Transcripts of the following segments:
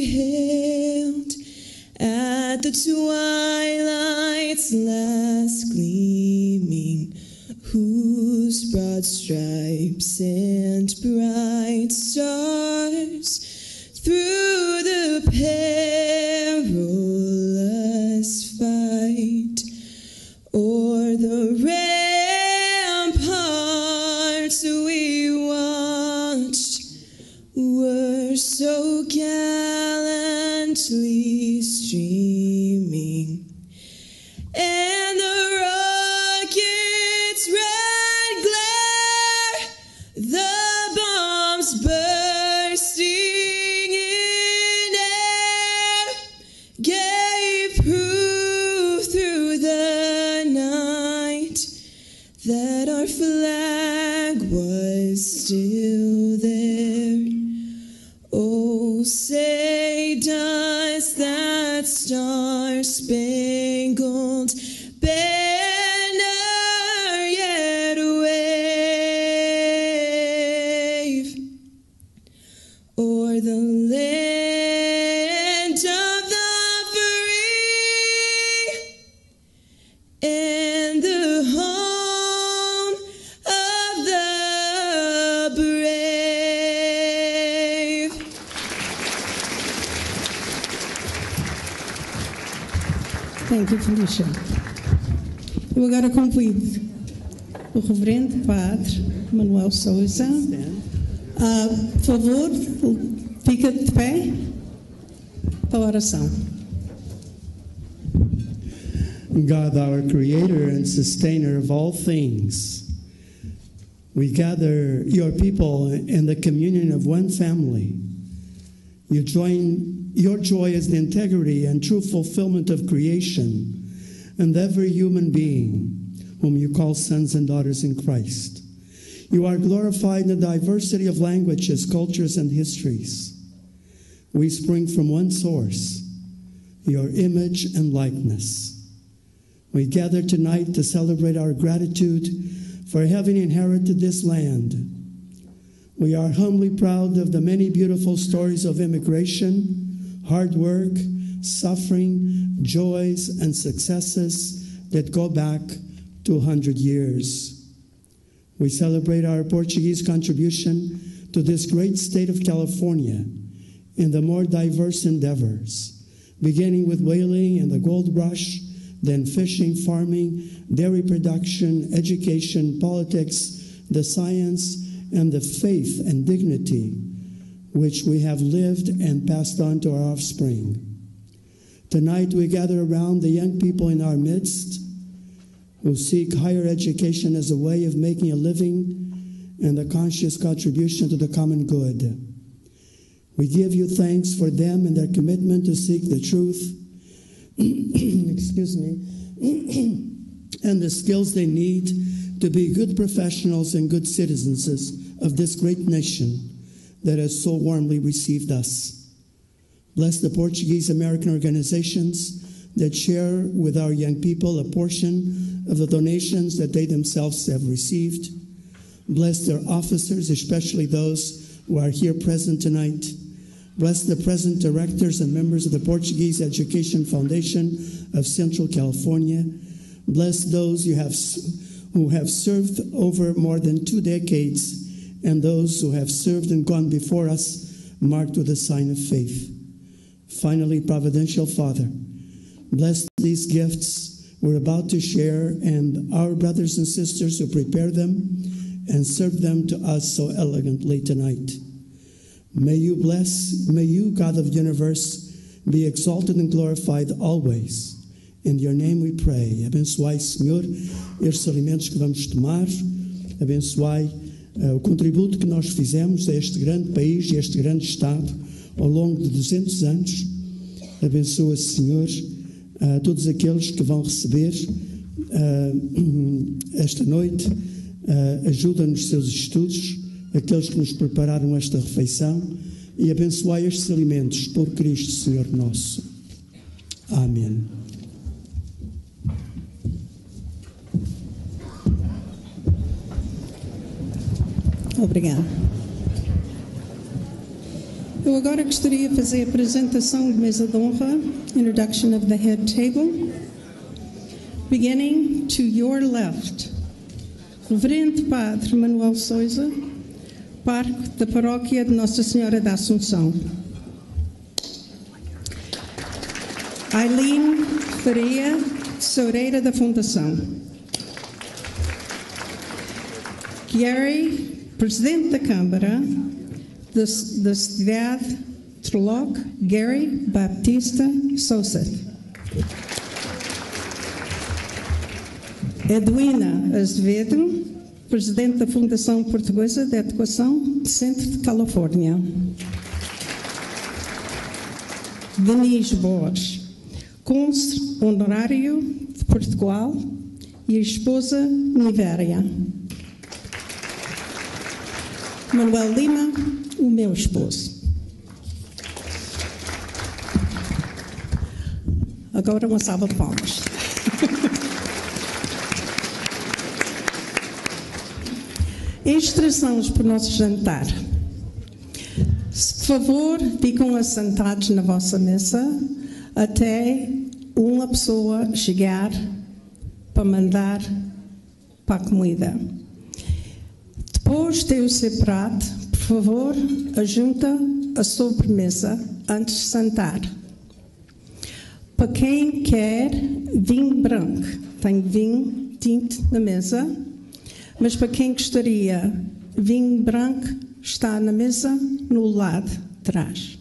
hailed at the twilight's last gleaming, whose broad stripes and bright stars through the perilous fight o'er the ramparts we watched were so gallantly streaming, and the rocket's red glare, the bombs bursting in air, gave proof through the night that our flag was still there. Oh, say does that star-spangled banner yet wave o'er the land of the free and the home of the brave? Thank you, Felicia. Eu agora convido o Reverendo Padre Manuel Sousa. Por favor, fica de pé para a oração. God, our creator and sustainer of all things, we gather your people in the communion of one family. Your joy is the integrity and true fulfillment of creation and every human being whom you call sons and daughters in Christ. You are glorified in the diversity of languages, cultures, and histories. We spring from one source, your image and likeness. We gather tonight to celebrate our gratitude for having inherited this land. We are humbly proud of the many beautiful stories of immigration, hard work, suffering, joys, and successes that go back 200 years. We celebrate our Portuguese contribution to this great state of California in the more diverse endeavors, beginning with whaling and the gold rush, then fishing, farming, dairy production, education, politics, the science, and the faith and dignity which we have lived and passed on to our offspring. Tonight we gather around the young people in our midst who seek higher education as a way of making a living and a conscious contribution to the common good. We give you thanks for them and their commitment to seek the truth excuse me, and the skills they need to be good professionals and good citizens of this great nation that has so warmly received us. Bless the Portuguese American organizations that share with our young people a portion of the donations that they themselves have received. Bless their officers, especially those who are here present tonight. Bless the present directors and members of the Portuguese Education Foundation of Central California. Bless those who have served over more than 2 decades and those who have served and gone before us, marked with a sign of faith. Finally, Providential Father, bless these gifts we're about to share and our brothers and sisters who prepare them and serve them to us so elegantly tonight. May you, God of the universe, be exalted and glorified always. In your name we pray. Abençoai, Senhor, estes alimentos que vamos tomar. Abençoai o contributo que nós fizemos a este grande país e a este grande Estado ao longo de 200 anos. Abençoa, Senhor, todos aqueles que vão receber esta noite. Ajuda nos seus estudos, aqueles que nos prepararam esta refeição, e abençoai estes alimentos por Cristo, Senhor nosso. Amém. Obrigada. Eu agora gostaria de fazer a apresentação de mesa de honra, introduction of the head table. Beginning to your left, Reverendo Padre Manuel Souza, Parco da Paróquia de Nossa Senhora da Assunção. Aileen Faria, tesoureira da Fundação. Gary, presidente da Câmara da cidade de Turlock, Gary Baptista Sousa. Edwina Azevedo, presidente da Fundação Portuguesa de Educação do Centro de Califórnia. Denise Borges, cônsul honorário de Portugal e a esposa Nivéria. Manuel Lima, o meu esposo. Agora uma salva de palmas. Instruções para o nosso jantar. Se, por favor, ficam assentados na vossa mesa até uma pessoa chegar para mandar para a comida. Depois de ter o seu prato, por favor, ajunta a sobremesa antes de sentar. Para quem quer vinho branco, tem vinho tinto na mesa, mas para quem gostaria, vinho branco está na mesa no lado de trás.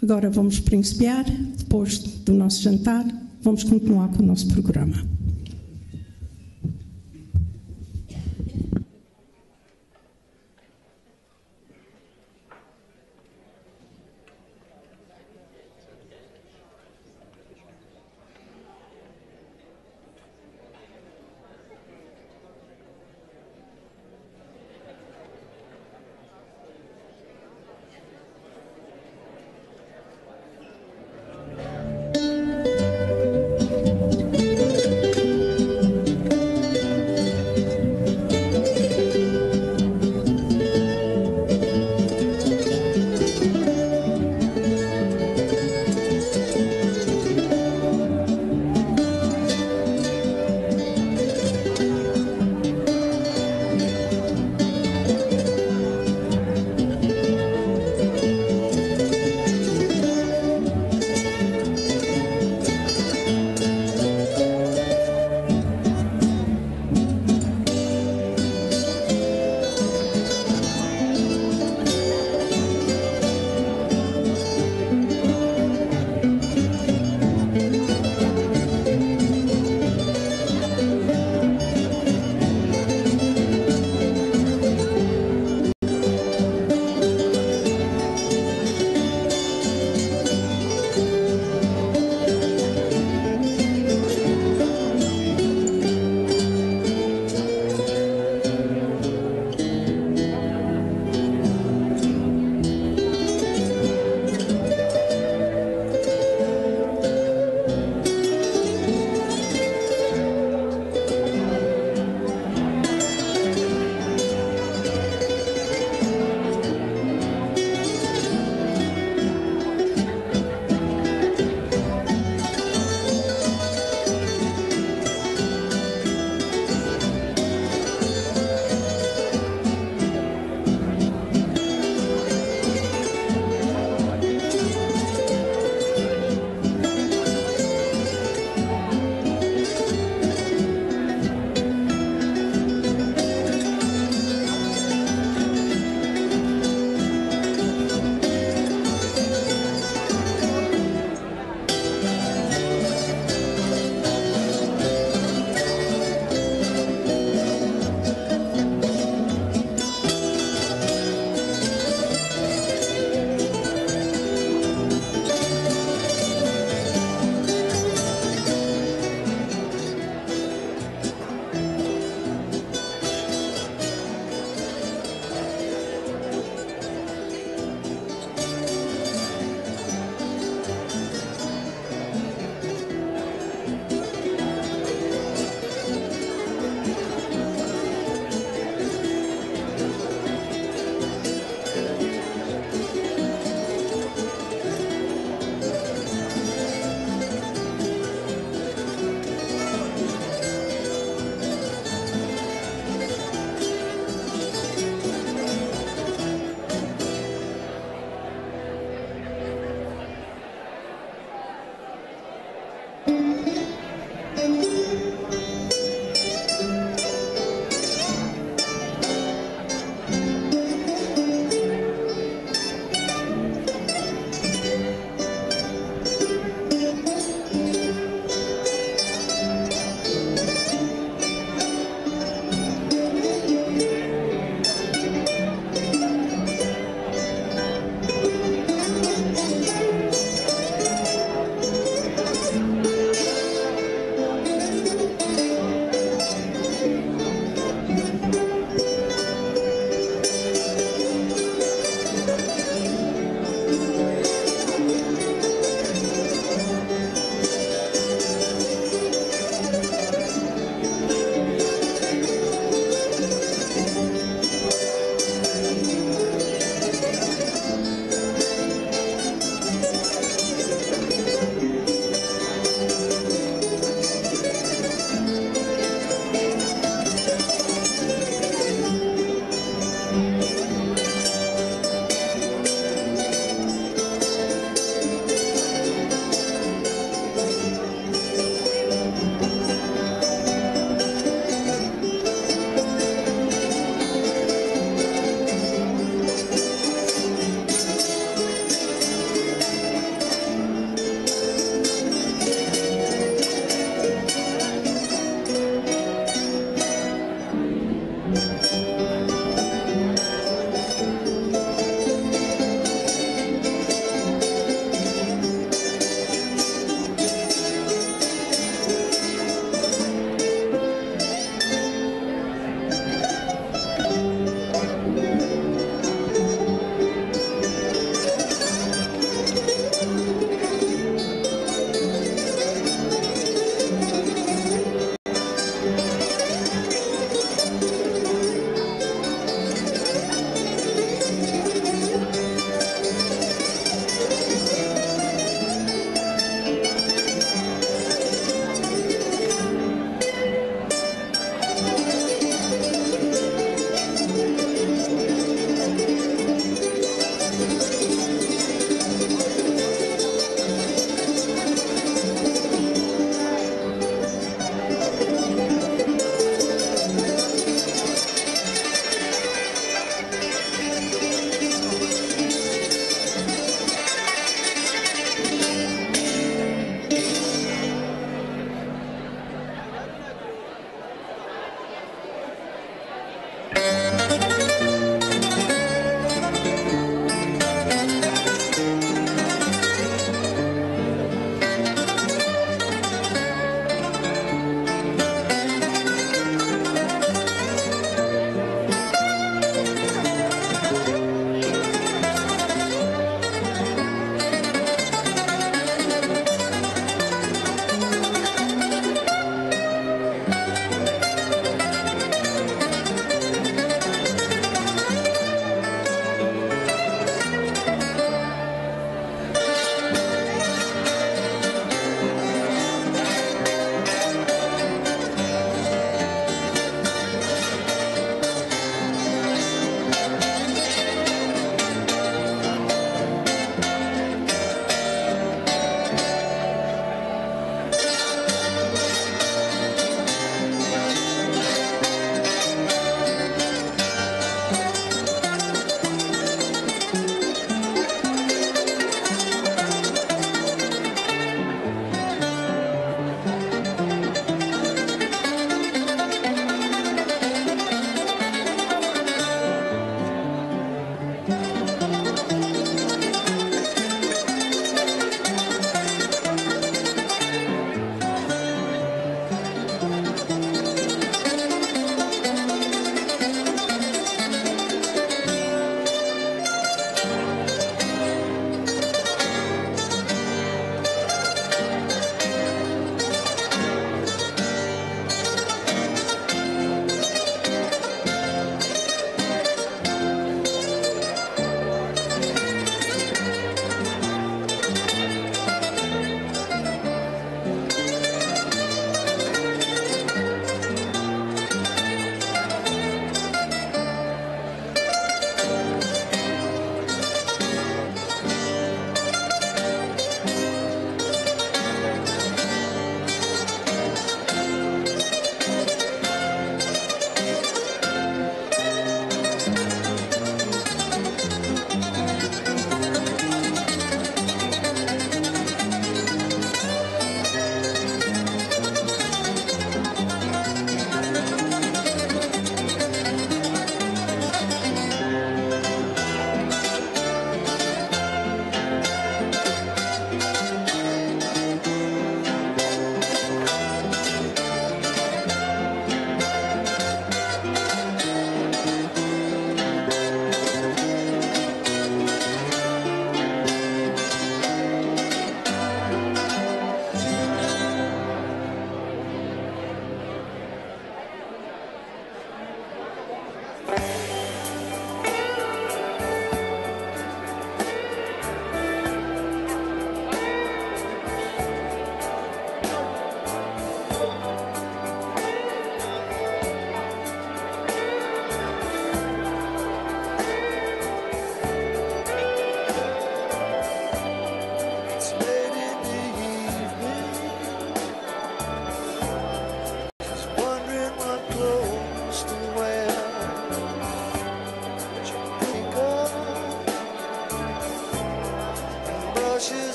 Agora vamos principiar, depois do nosso jantar, vamos continuar com o nosso programa.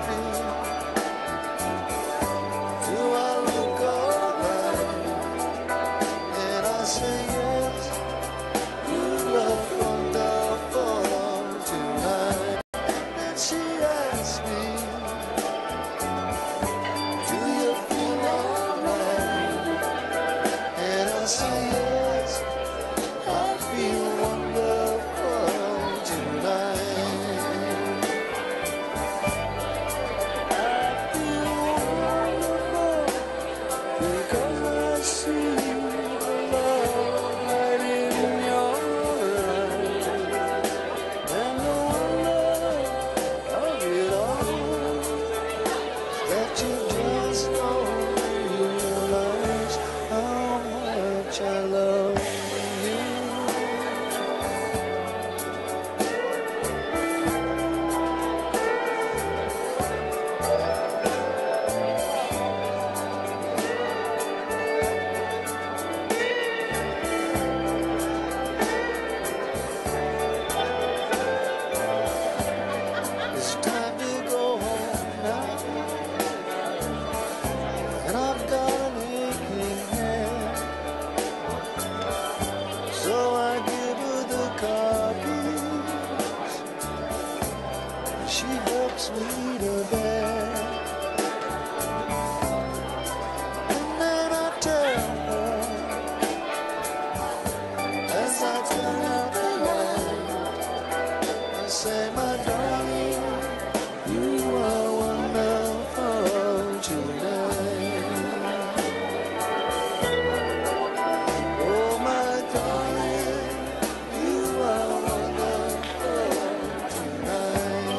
ask me, do I look alright? And I say yes, you look wonderful tonight. And she asked me, do you feel alright? And I say yes, I feel wonderful tonight. I feel wonderful because I see the love light in your eyes, and the wonder of it all, that you just don't realize how much I love you. It's time to go home now, and I've got an aching head. So I give her the car keys, she helps me to bed, and then I tell her, as I turn out the light, I say, my darling, you are wonderful tonight. Oh, my darling, you are wonderful tonight.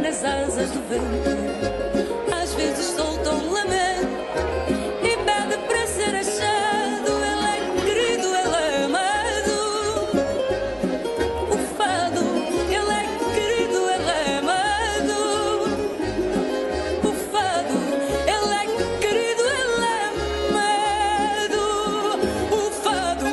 nas asas do vento. Às vezes solta um lamento e pede para ser achado. Ele é querido, ele é amado. O fado, ele é querido, ele é amado. O fado, ele é querido, ele é amado. O fado.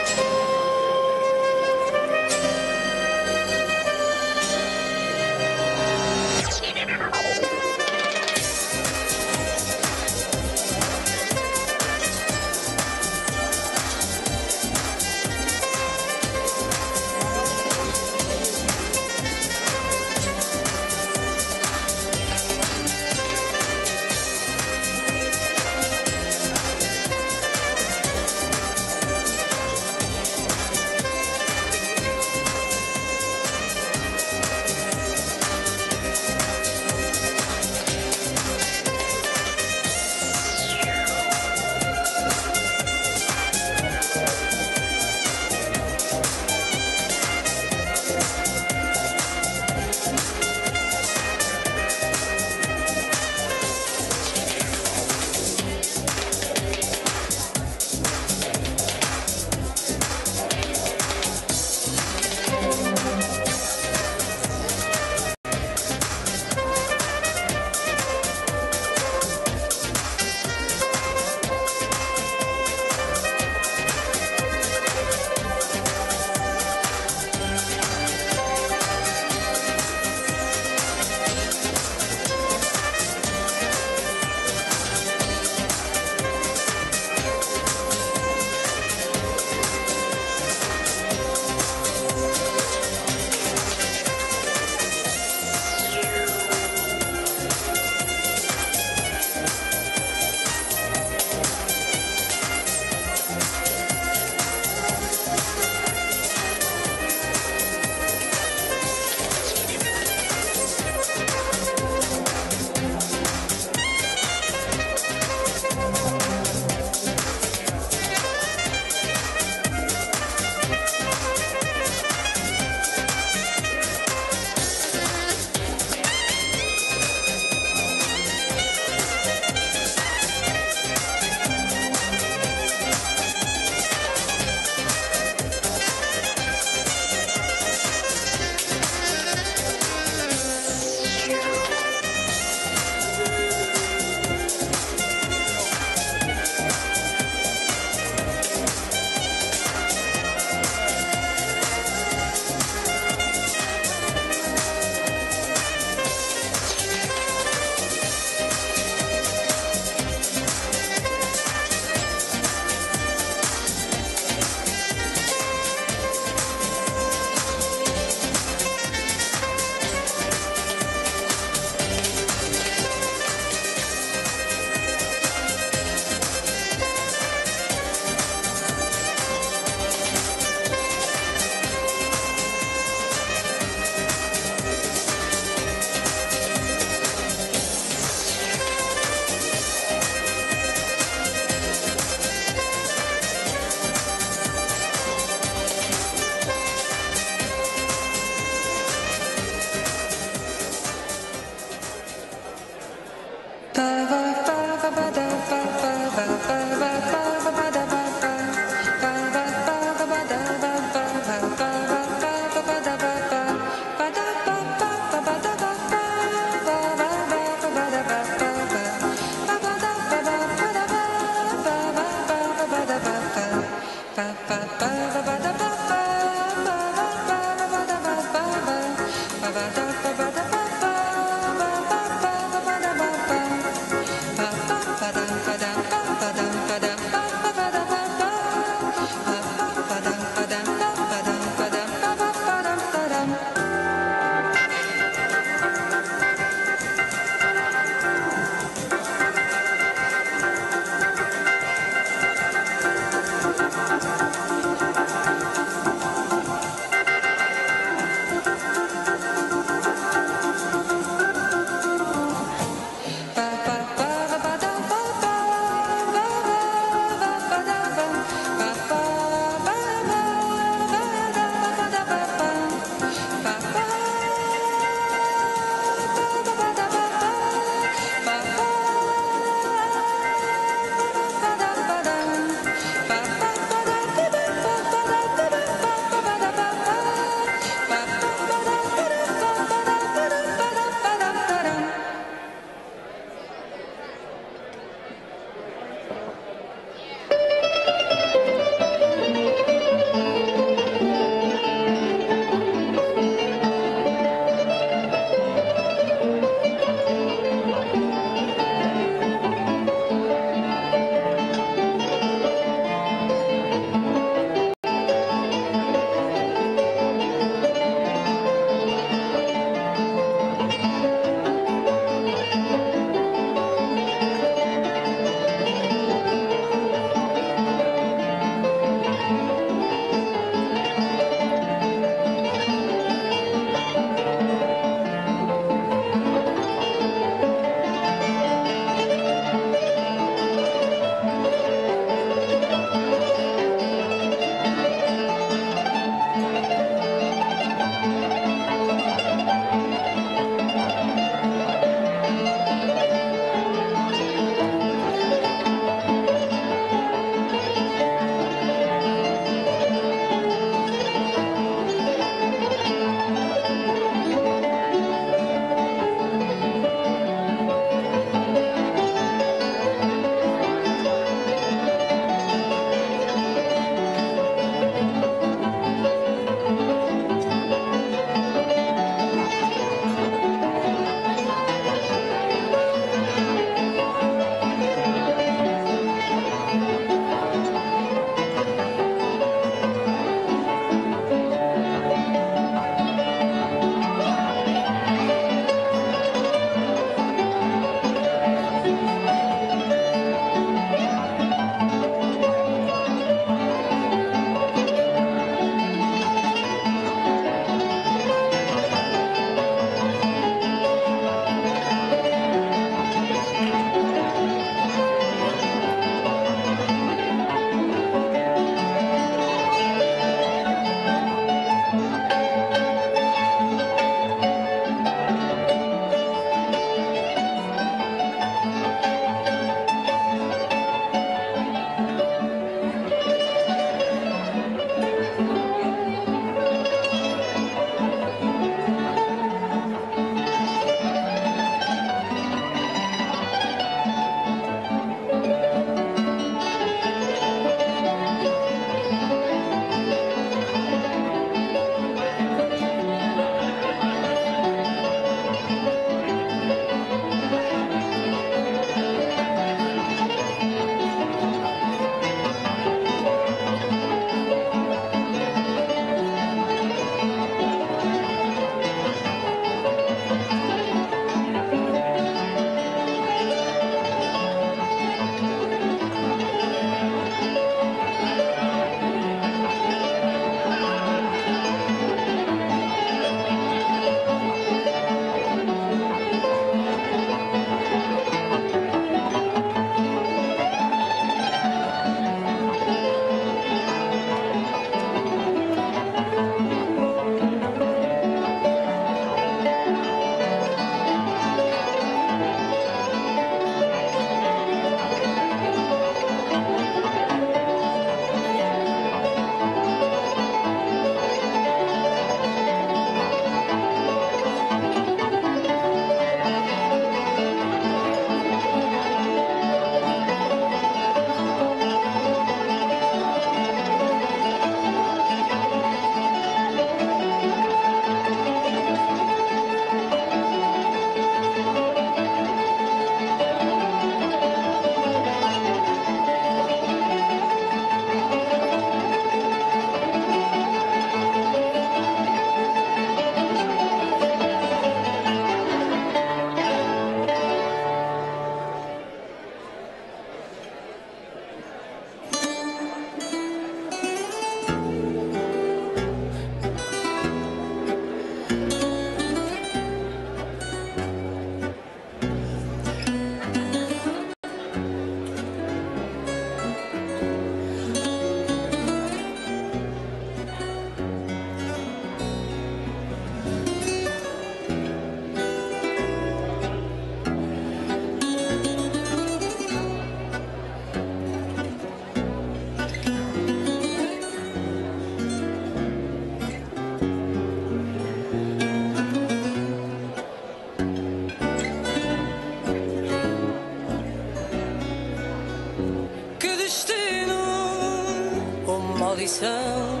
traição.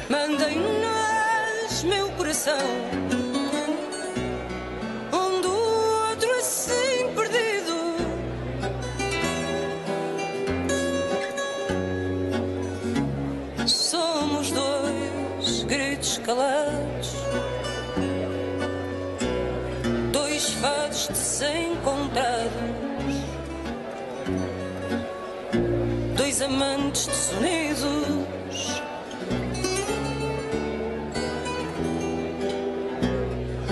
Mandem-nas meu coração, onde o outro assim perdido somos dois gritos calados, dois fados desencontrados, dois amantes desunidos.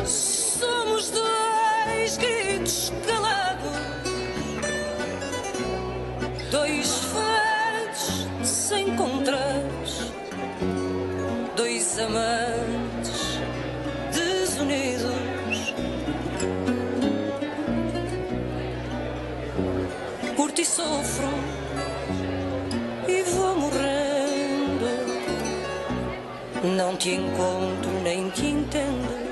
Somos dois gritos calados, dois fados desencontrados, dois amantes desunidos. Curto e sofro e vou morrendo, não te encontro nem te entendo.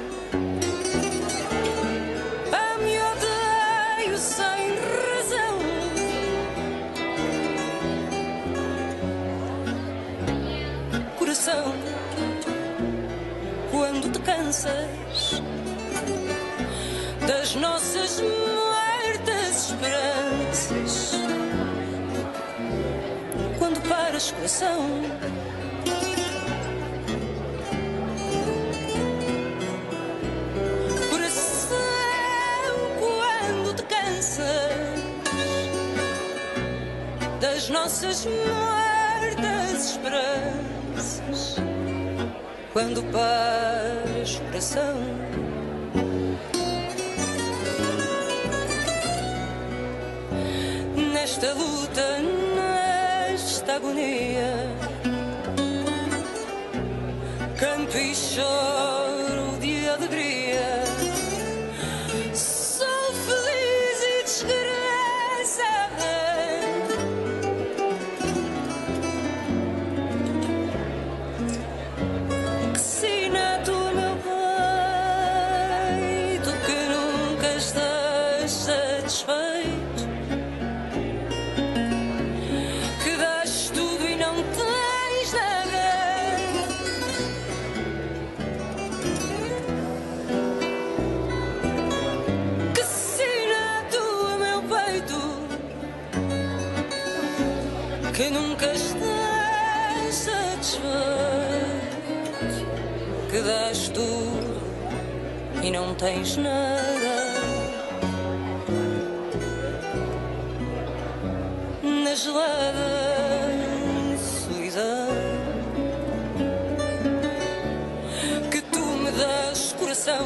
Amo e odeio sem razão, coração, quando te cansas das nossas muertas esperanças, quando paras, coração, coração, quando te cansas das nossas muertas esperanças, quando paras, coração. Nesta luta, nesta agonia, canto e choro de alegria, sou feliz e desgraçada, que sina tu meu peito, que nunca estás satisfeito, que dás tudo e não tens nada, que sina tu meu peito, que nunca estás satisfeito, que dás tudo e não tens nada. Na gelada solidão que tu me dás, coração,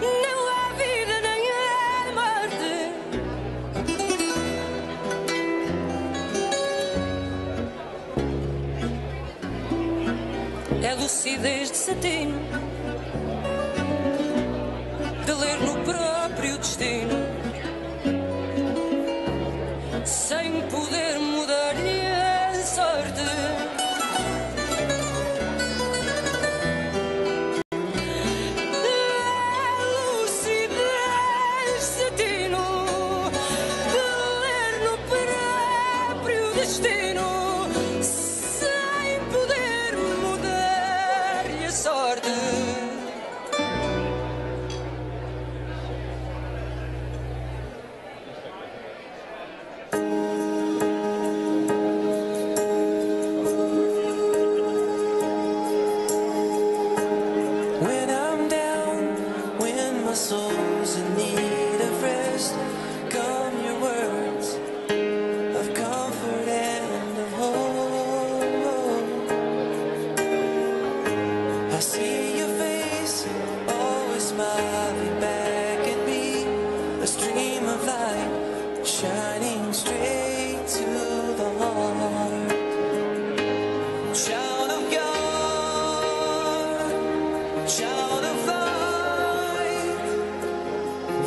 não há vida nem há morte, é lucidez de satino, de ler no próprio destino, sem poder mudar-lhe a sorte. A lucidez de satino, de ler no próprio destino, sem poder mudar-lhe a sorte. When I'm down, when my soul's in need of rest, come your words of comfort and of hope. I see your face, always smiling back at me, a stream of light shining straight to the heart. Child of God, child of light,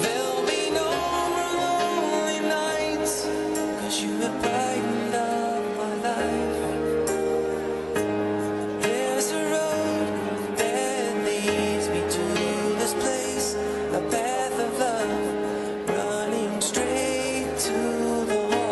there'll be no more lonely nights, 'cause you have brightened up my life. There's a road that leads me to this place, a path of love running straight to the heart.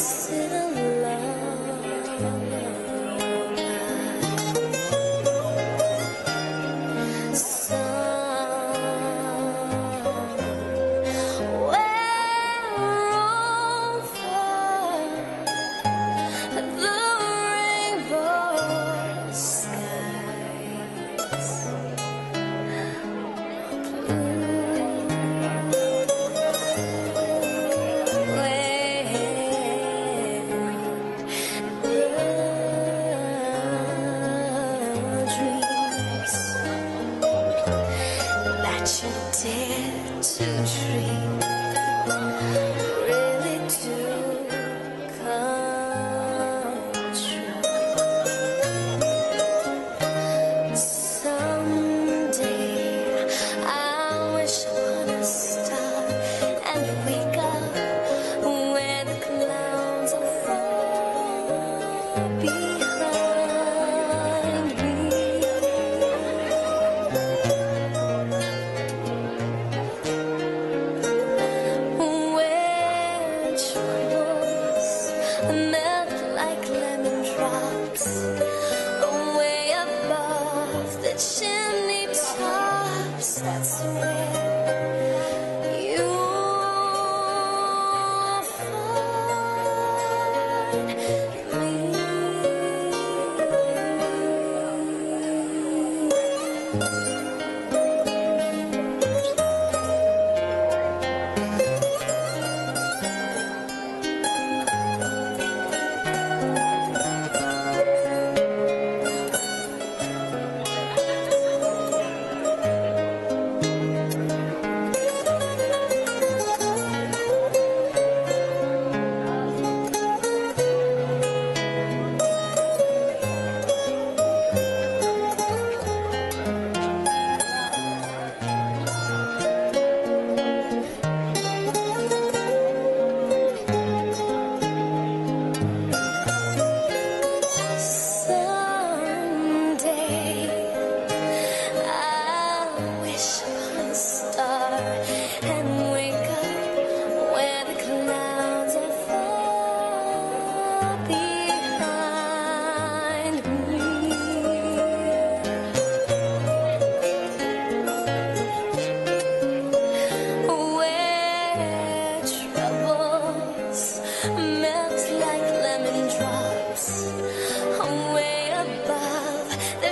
sit alone. Dare to dream, really to come true. Someday I wish upon a star and wake up where the clouds are far behind me. Melt like lemon drops away above the chimney tops. That's where you'll find me.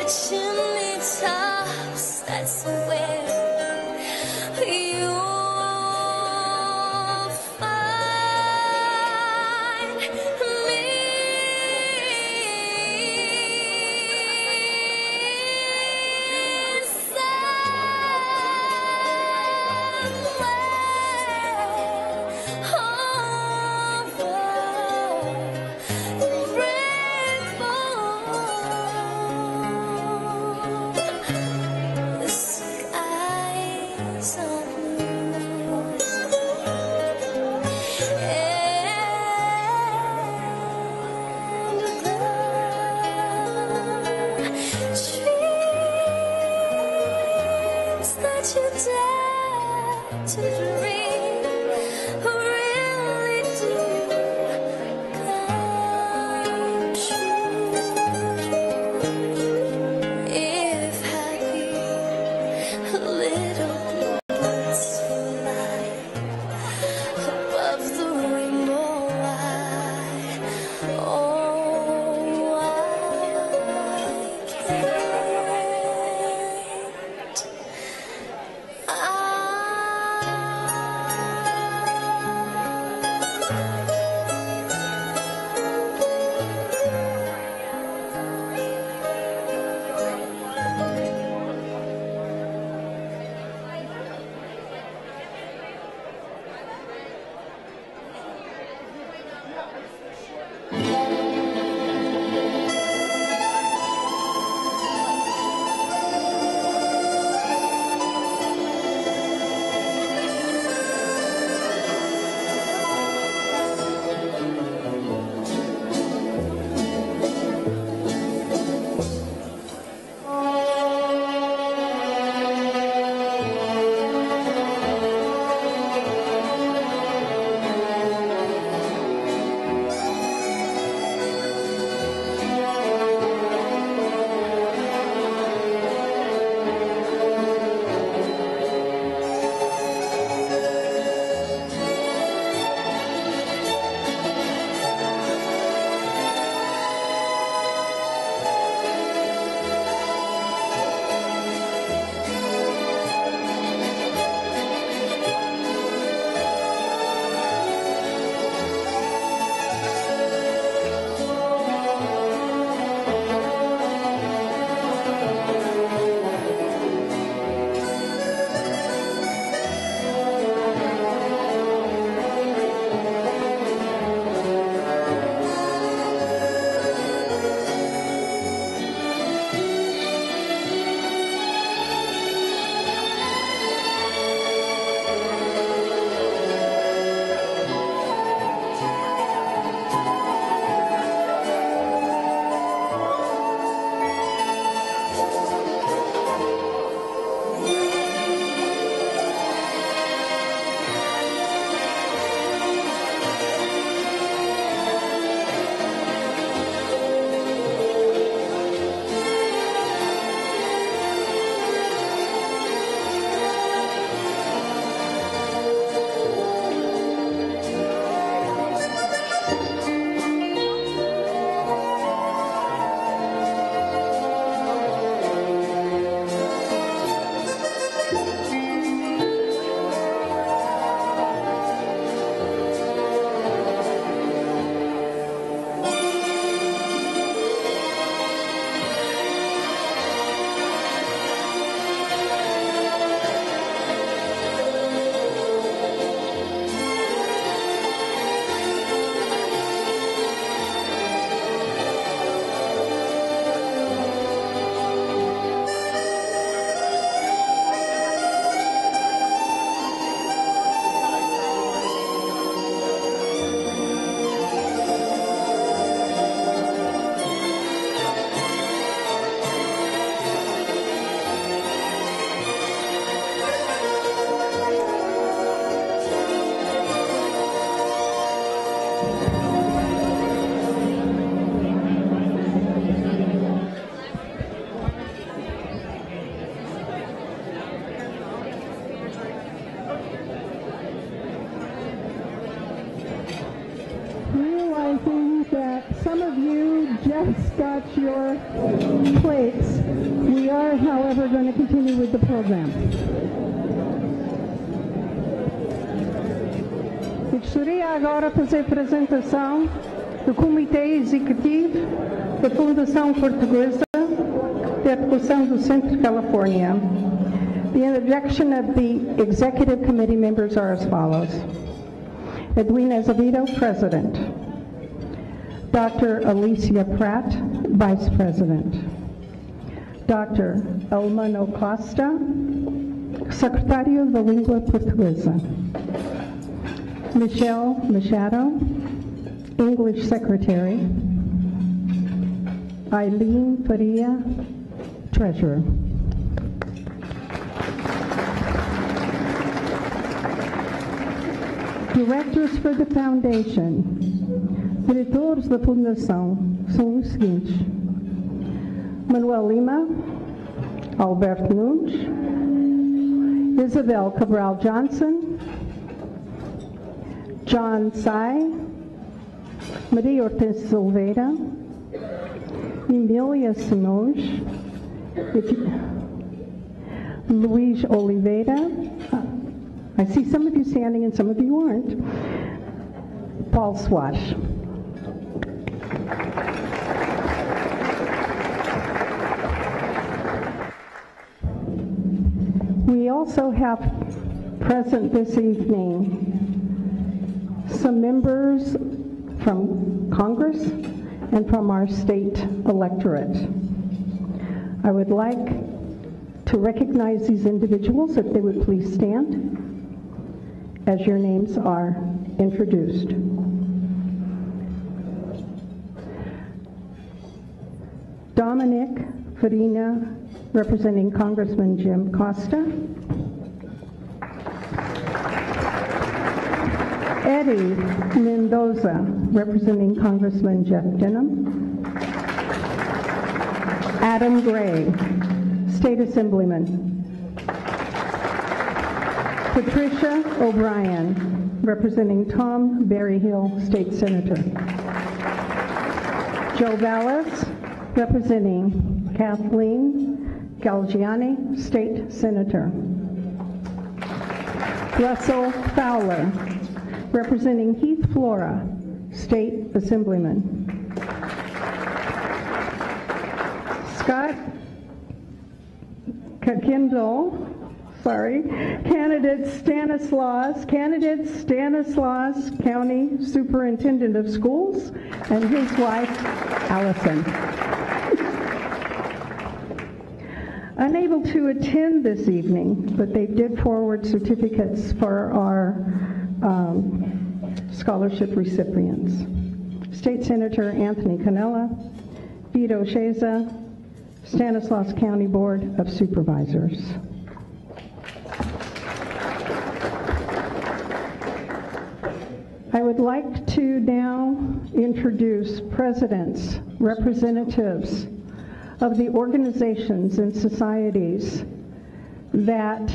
Chimney tops, that's where you'll find me. Somewhere over Some of you just got your plates. We are, however, going to continue with the program. Gostaria agora de fazer a apresentação do Comitê Executivo da Fundação Portuguesa de Educação do Centro de Califórnia. The introduction of the Executive Committee members are as follows. Edwina Azevedo, President. Dr. Alicia Pratt, Vice President. Dr. Elmano Costa, Secretário da Língua Portuguesa. Michelle Machado, English Secretary. Eileen Faria, Treasurer. Directors for the Foundation. Diretores da Fundação são os seguintes: Manuel Lima, Alberto Nunes, Isabel Cabral Johnson, John Tsai, Maria Hortência Silveira, Emília Simões, Luís Oliveira. I see some of you standing and some of you aren't. Paul Swash. We also have present this evening some members from Congress and from our state electorate. I would like to recognize these individuals if they would please stand as your names are introduced. Dominic Farina, representing Congressman Jim Costa. Eddie Mendoza, representing Congressman Jeff Denham. Adam Gray, State Assemblyman. Patricia O'Brien, representing Tom Berryhill, State Senator. Joe Vallis, representing Kathleen Galgiani, State Senator. Russell Fowler, representing Heath Flora, State Assemblyman. Scott Kakindle, candidate Stanislaus County Superintendent of Schools, and his wife, Allison. Unable to attend this evening, but they did forward certificates for our scholarship recipients. State Senator Anthony Canella, Vito Sheza, Stanislaus County Board of Supervisors. I would like to now introduce presidents, representatives of the organizations and societies that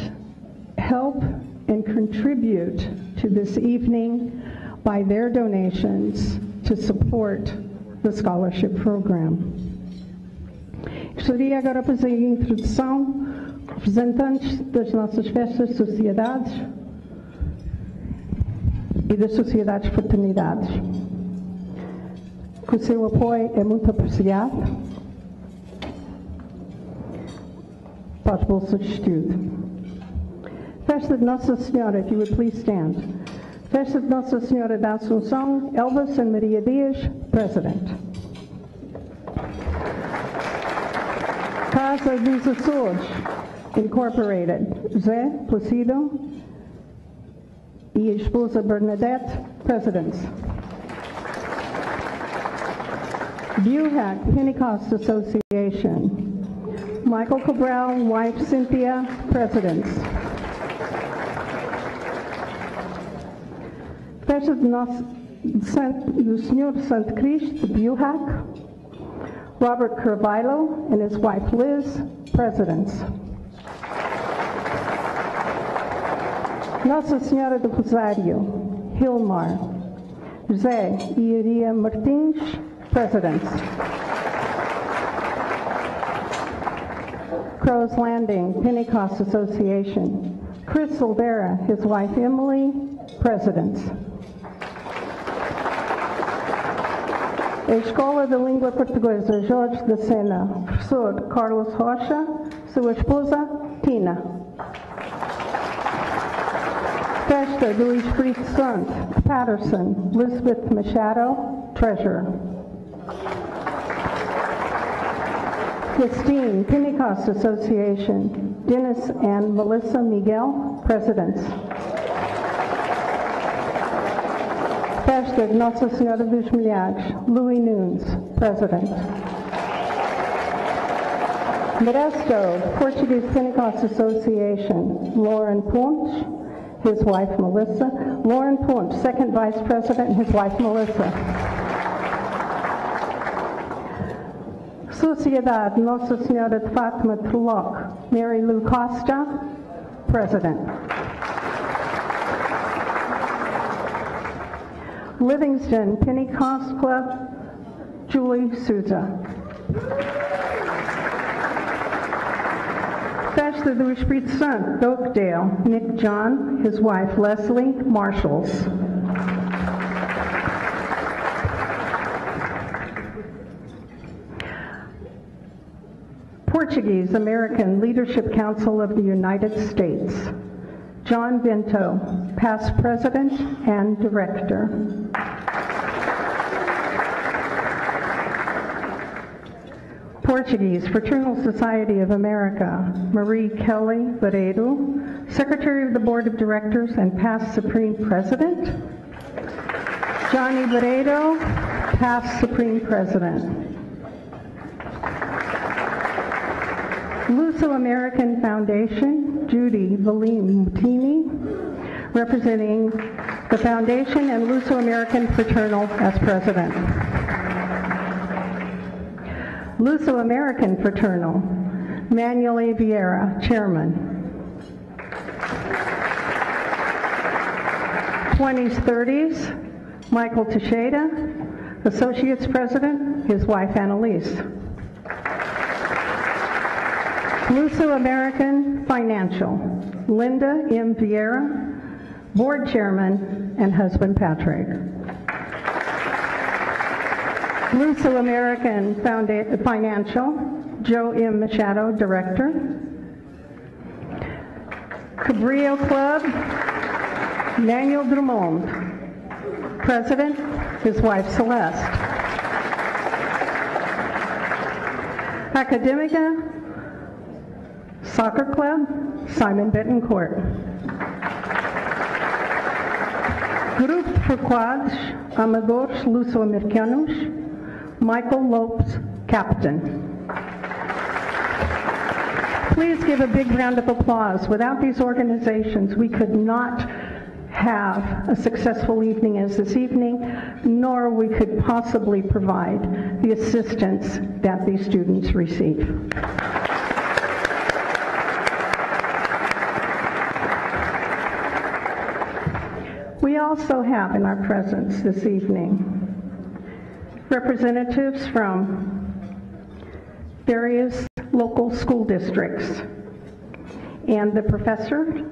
help and contribute to this evening by their donations to support the scholarship program. Gostaria agora de fazer a introdução, representantes das nossas festas, sociedades e das sociedades fraternidades. Que o seu apoio é muito apreciado para as bolsas de estudo. Festa de Nossa Senhora, if you would please stand. Festa de Nossa Senhora da Assunção, Elvis and Maria Dias, President. Casa dos Açores, Incorporated, José Placido e a esposa Bernadette, Presidents. Buhack Pentecost Association, Michael Cabral, wife Cynthia, Presidents. Festa do Senhor Santo Cristo, Buhack, Robert Carvalho and his wife Liz, Presidents. Nossa Senhora do Rosário, Hilmar, José e Iria Martins, presidents. Crow's Landing Pentecost Association, Chris Silvera, his wife Emily, presidents. A Escola de Língua Portuguesa Jorge da Sena, professor Carlos Rocha, sua esposa Tina. Festa do Espírito Santo, Patterson, Elizabeth Machado, treasurer. Christine Pentecost Association, Dennis and Melissa Miguel, presidents. Festa de Nossa Senhora dos Milhares, Louis Nunes, president. Modesto Portuguese Pentecost Association, Lauren Ponte, his wife Melissa. Lauren Ponte, second vice president, his wife Melissa. Sociedade Nossa Senhora de Fátima Turlock, Mary Lou Costa, president. Livingston Pentecost Club, Julie Souza. Festa do Espírito Santo, Oakdale, Nick John, his wife Leslie, marshals. Portuguese American Leadership Council of the United States, John Bento, past president and director. Portuguese Fraternal Society of America, Marie Kelly Varedo, Secretary of the Board of Directors and past Supreme President. Johnny Varedo, past Supreme President. Luso-American Foundation, Judy Valim Mutini, representing the Foundation and Luso-American Fraternal as president. Luso-American Fraternal, Manuel A. Vieira, chairman. 20s, 30s, Michael Teixeira, associates president, his wife Annalise. Luso-American Financial, Linda M. Vieira, board chairman, and husband Patrick. Luso-American Financial, Joe M. Machado, director. Cabrillo Club, Daniel Drummond, president, his wife Celeste. Academica Soccer Club, Simon Betancourt. Grupo Frequados Amadores Luso-Americanos, Michael Lopes, captain. Please give a big round of applause. Without these organizations, we could not have a successful evening as this evening, nor we could possibly provide the assistance that these students receive. We also have in our presence this evening representatives from various local school districts and the professor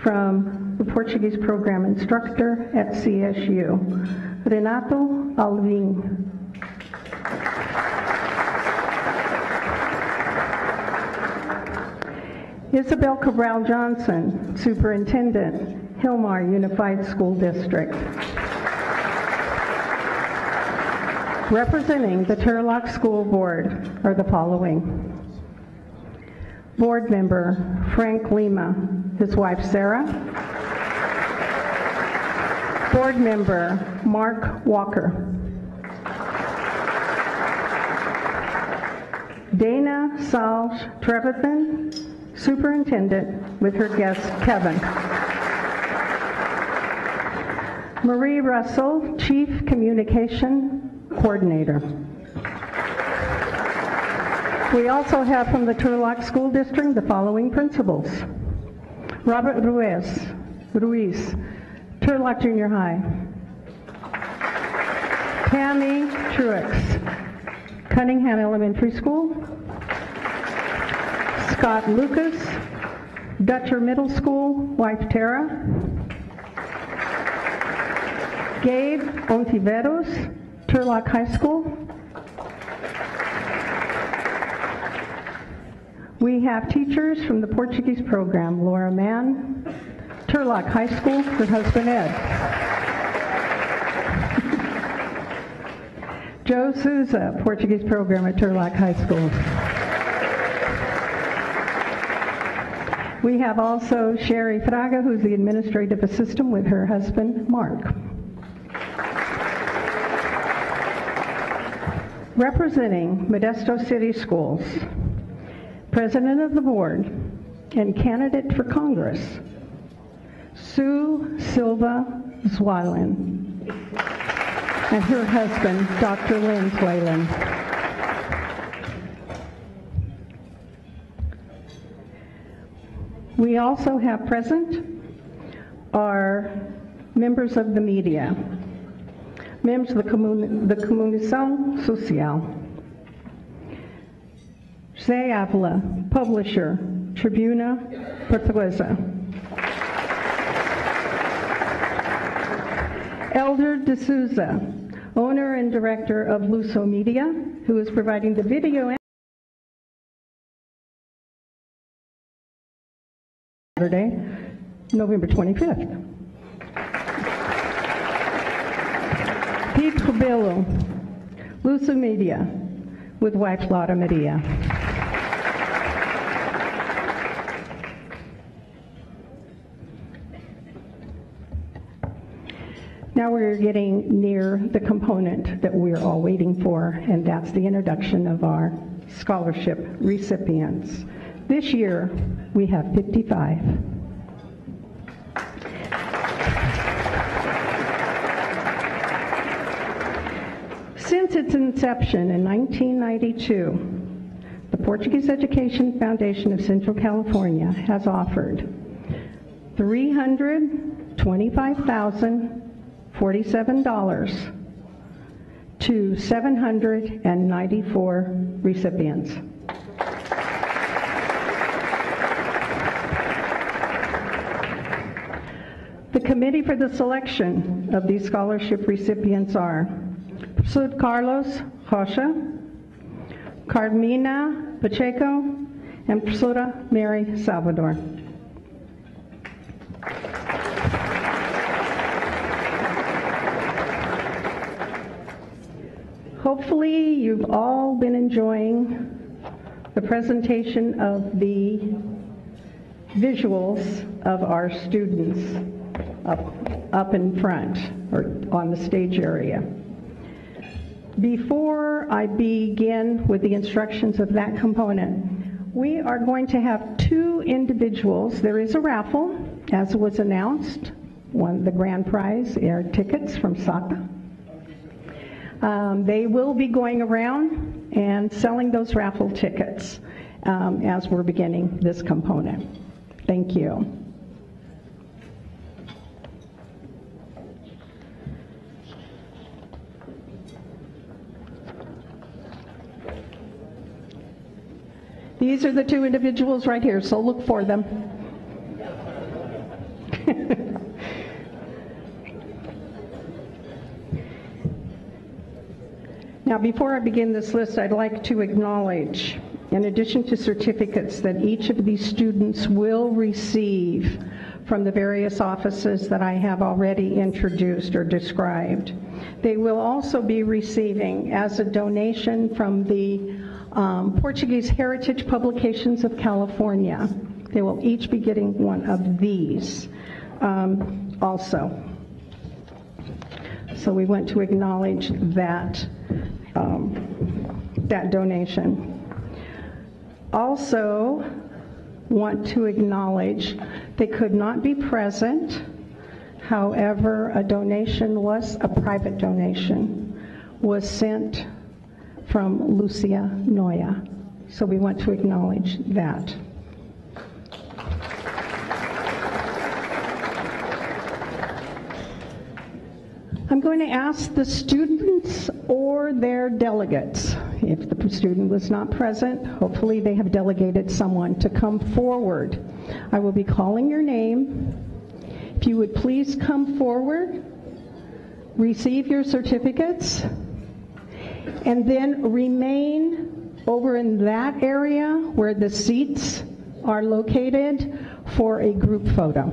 from the Portuguese program instructor at CSU, Renato Alvim. Isabel Cabral Johnson, superintendent, Hilmar Unified School District. Representing the Turlock School Board are the following. Board member Frank Lima, his wife Sarah. Board member Mark Walker. Dana Salge Trevathan, superintendent, with her guest Kevin. Marie Russell, chief communication coordinator. We also have from the Turlock School District the following principals. Robert Ruiz, Turlock Junior High. Tammy Truex, Cunningham Elementary School. Scott Lucas, Dutcher Middle School, wife Tara. Gabe Ontiveros, Turlock High School. We have teachers from the Portuguese program, Laura Mann, Turlock High School, her husband Ed. Joe Souza, Portuguese program at Turlock High School. We have also Sherry Fraga, who's the administrative assistant with her husband, Mark. Representing Modesto City Schools, President of the Board and candidate for Congress, Sue Silva Zweilen, and her husband, Dr. Lynn Zweilen. We also have present our members of the media, members of the Comunicação Social. José Avila, publisher, Tribuna Portuguesa. Elder De Souza, owner and director of LUSOMedia, who is providing the video and Saturday, November 25th. Pete Cabello, LUSOMedia, with wife Laura Maria. Now we're getting near the component that we're all waiting for, and that's the introduction of our scholarship recipients. This year, we have 55. Since its inception in 1992, the Portuguese Education Foundation of Central California has offered $325,047 to 794 recipients. The committee for the selection of these scholarship recipients are Professor Carlos Rocha, Carmina Pacheco, and Professora Mary Salvador. Hopefully you've all been enjoying the presentation of the visuals of our students up in front or on the stage area. Before I begin with the instructions of that component, we are going to have two individuals. There is a raffle, as was announced. The grand prize are tickets from SATA. They will be going around and selling those raffle tickets as we're beginning this component. Thank you. These are the two individuals right here, so look for them. Now, before I begin this list, I'd like to acknowledge, in addition to certificates that each of these students will receive from the various offices that I have already introduced or described, they will also be receiving, as a donation from the Portuguese Heritage Publications of California, they will each be getting one of these also. So we want to acknowledge that that donation. Also want to acknowledge they could not be present. However, a private donation was sent from Lucia Noya. So we want to acknowledge that. I'm going to ask the student students or their delegates. If the student was not present, hopefully they have delegated someone to come forward. I will be calling your name. If you would please come forward, receive your certificates, and then remain over in that area where the seats are located for a group photo.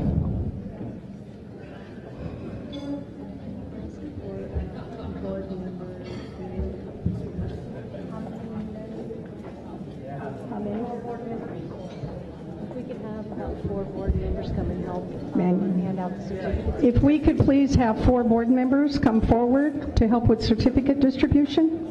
If we could please have 4 board members come forward to help with certificate distribution.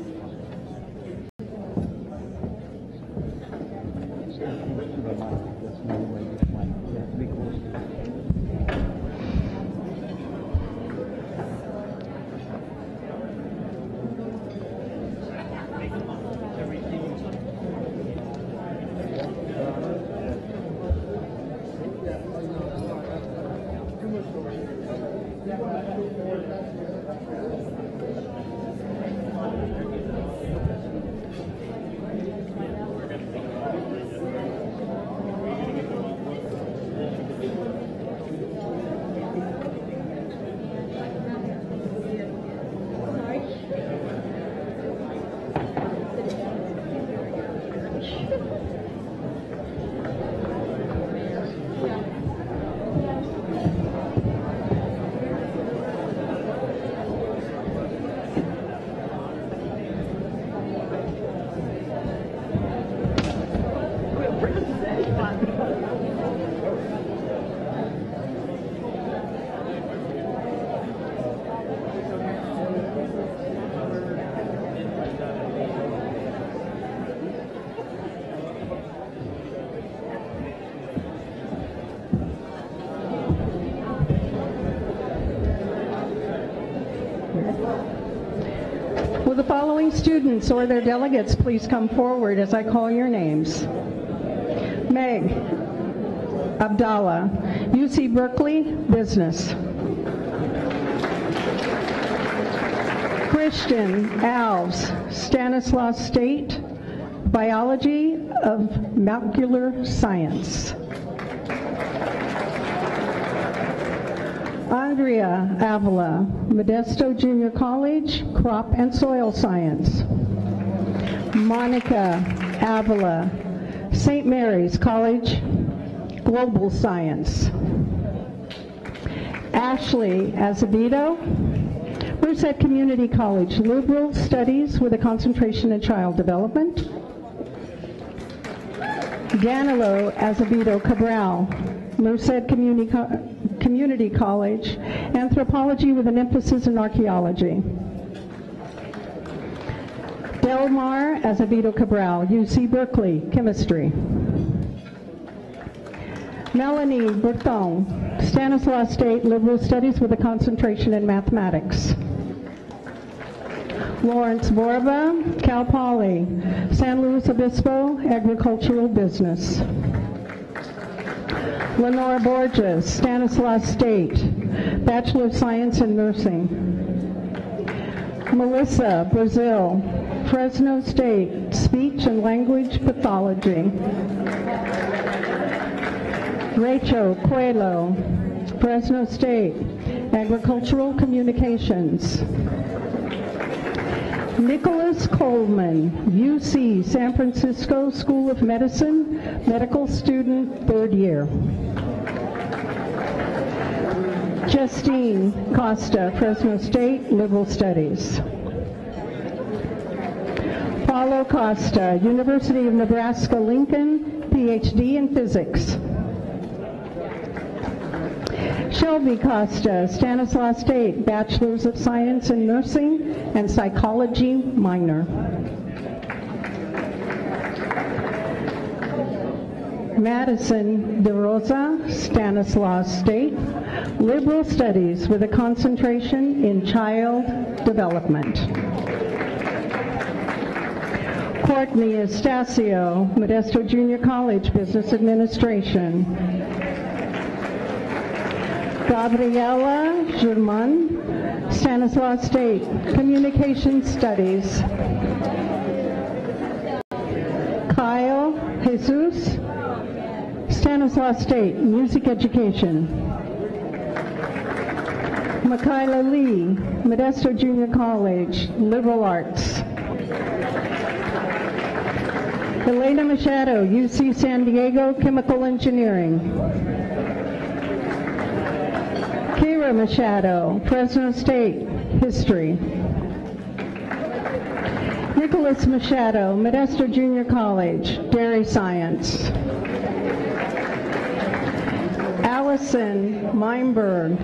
Will the following students or their delegates please come forward as I call your names? Meg Abdallah, UC Berkeley, Business. Christian Alves, Stanislaus State, Biology of Molecular Science. Andrea Avila, Modesto Junior College, Crop and Soil Science. Monica Avila, St. Mary's College, Global Science. Ashley Azevedo, Merced Community College, Liberal Studies with a concentration in Child Development. Danilo Azevedo Cabral, Merced Community College, Anthropology with an emphasis in Archaeology. Delmar Azevedo Cabral, UC Berkeley, Chemistry. Melanie Berthon, Stanislaus State, Liberal Studies with a concentration in Mathematics. Lawrence Borba, Cal Poly, San Luis Obispo, Agricultural Business. Lenore Borges, Stanislaus State, Bachelor of Science in Nursing. Melissa Brazil, Fresno State, Speech and Language Pathology. Rachel Coelho, Fresno State, Agricultural Communications. Nicholas Coleman, UC San Francisco School of Medicine, medical student, 3rd year. Justine Costa, Fresno State, Liberal Studies. Paulo Costa, University of Nebraska-Lincoln, PhD in Physics. Shelby Costa, Stanislaus State, Bachelor's of Science in Nursing and Psychology minor. Madison De Rosa, Stanislaus State, Liberal Studies with a concentration in Child Development. Courtney Estacio, Modesto Junior College, Business Administration. Gabriela German, Stanislaus State, Communication Studies. Kyle Jesus, Stanislaus State, Music Education. Michaela Lee, Modesto Junior College, Liberal Arts. Elena Machado, UC San Diego, Chemical Engineering. Kira Machado, Fresno State, History. Nicholas Machado, Modesto Junior College, Dairy Science. Allison Meinberg,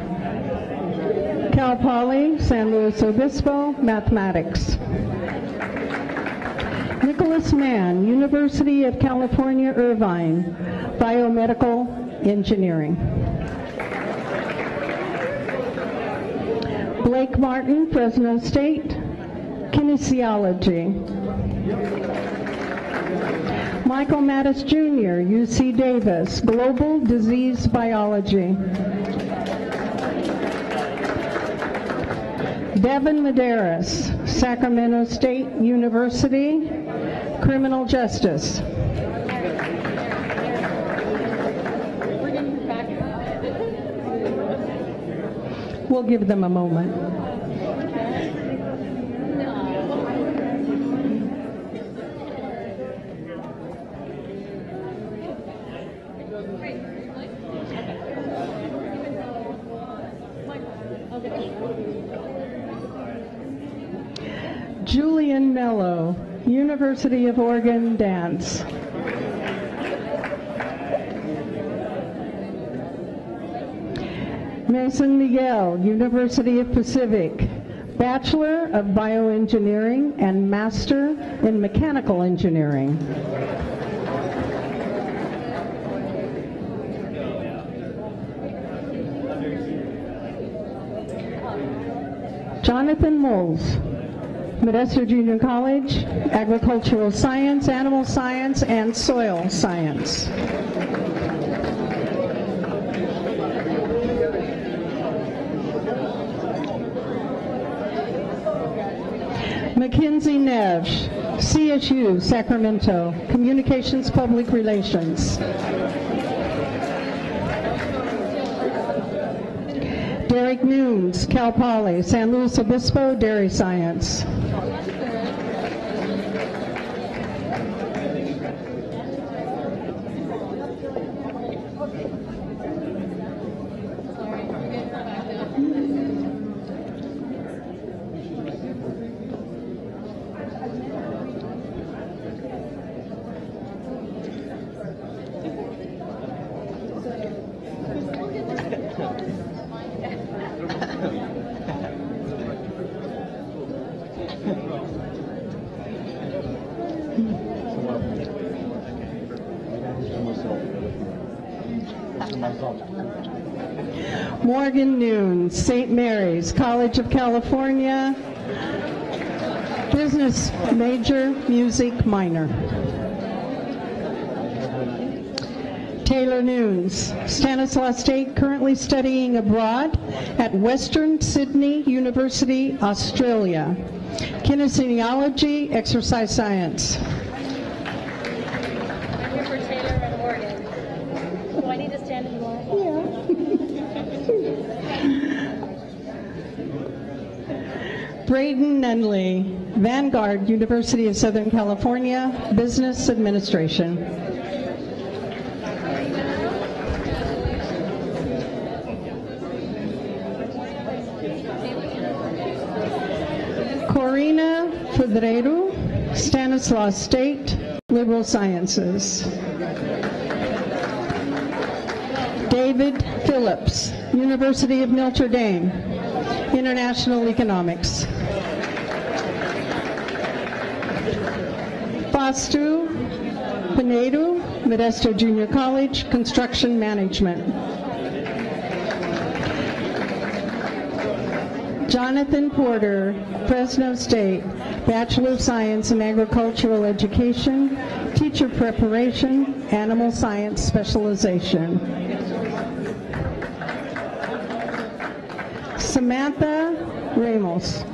Cal Poly, San Luis Obispo, Mathematics. Nicholas Mann, University of California, Irvine, Biomedical Engineering. Blake Martin, Fresno State, Kinesiology. Michael Mattis Jr., UC Davis, Global Disease Biology. Devin Medeiros, Sacramento State University, Criminal Justice. We'll give them a moment. Julian Mello, University of Oregon, Dance. Mason Miguel, University of Pacific, Bachelor of Bioengineering and Master in Mechanical Engineering. Jonathan Moles, Modesto Junior College, Agricultural Science, Animal Science, and Soil Science. Mackenzie Neves, CSU, Sacramento, Communications Public Relations. Derek Nunes, Cal Poly, San Luis Obispo, Dairy Science. Morgan Nunes, St. Mary's, College of California, business major, music minor. Taylor Nunes, Stanislaus State, currently studying abroad at Western Sydney University, Australia. Kinesiology, exercise science. I'm here for Taylor and Morgan. Do I need to stand in line? Braden Nunley, Vanguard, University of Southern California, Business Administration. Corina Fedreru, Stanislaus State, Liberal Sciences. David Phillips, University of Notre Dame, International Economics. Fastu Pinedo, Modesto Junior College, Construction Management. Jonathan Porter, Fresno State, Bachelor of Science in Agricultural Education, Teacher Preparation, Animal Science Specialization. Samantha Ramos.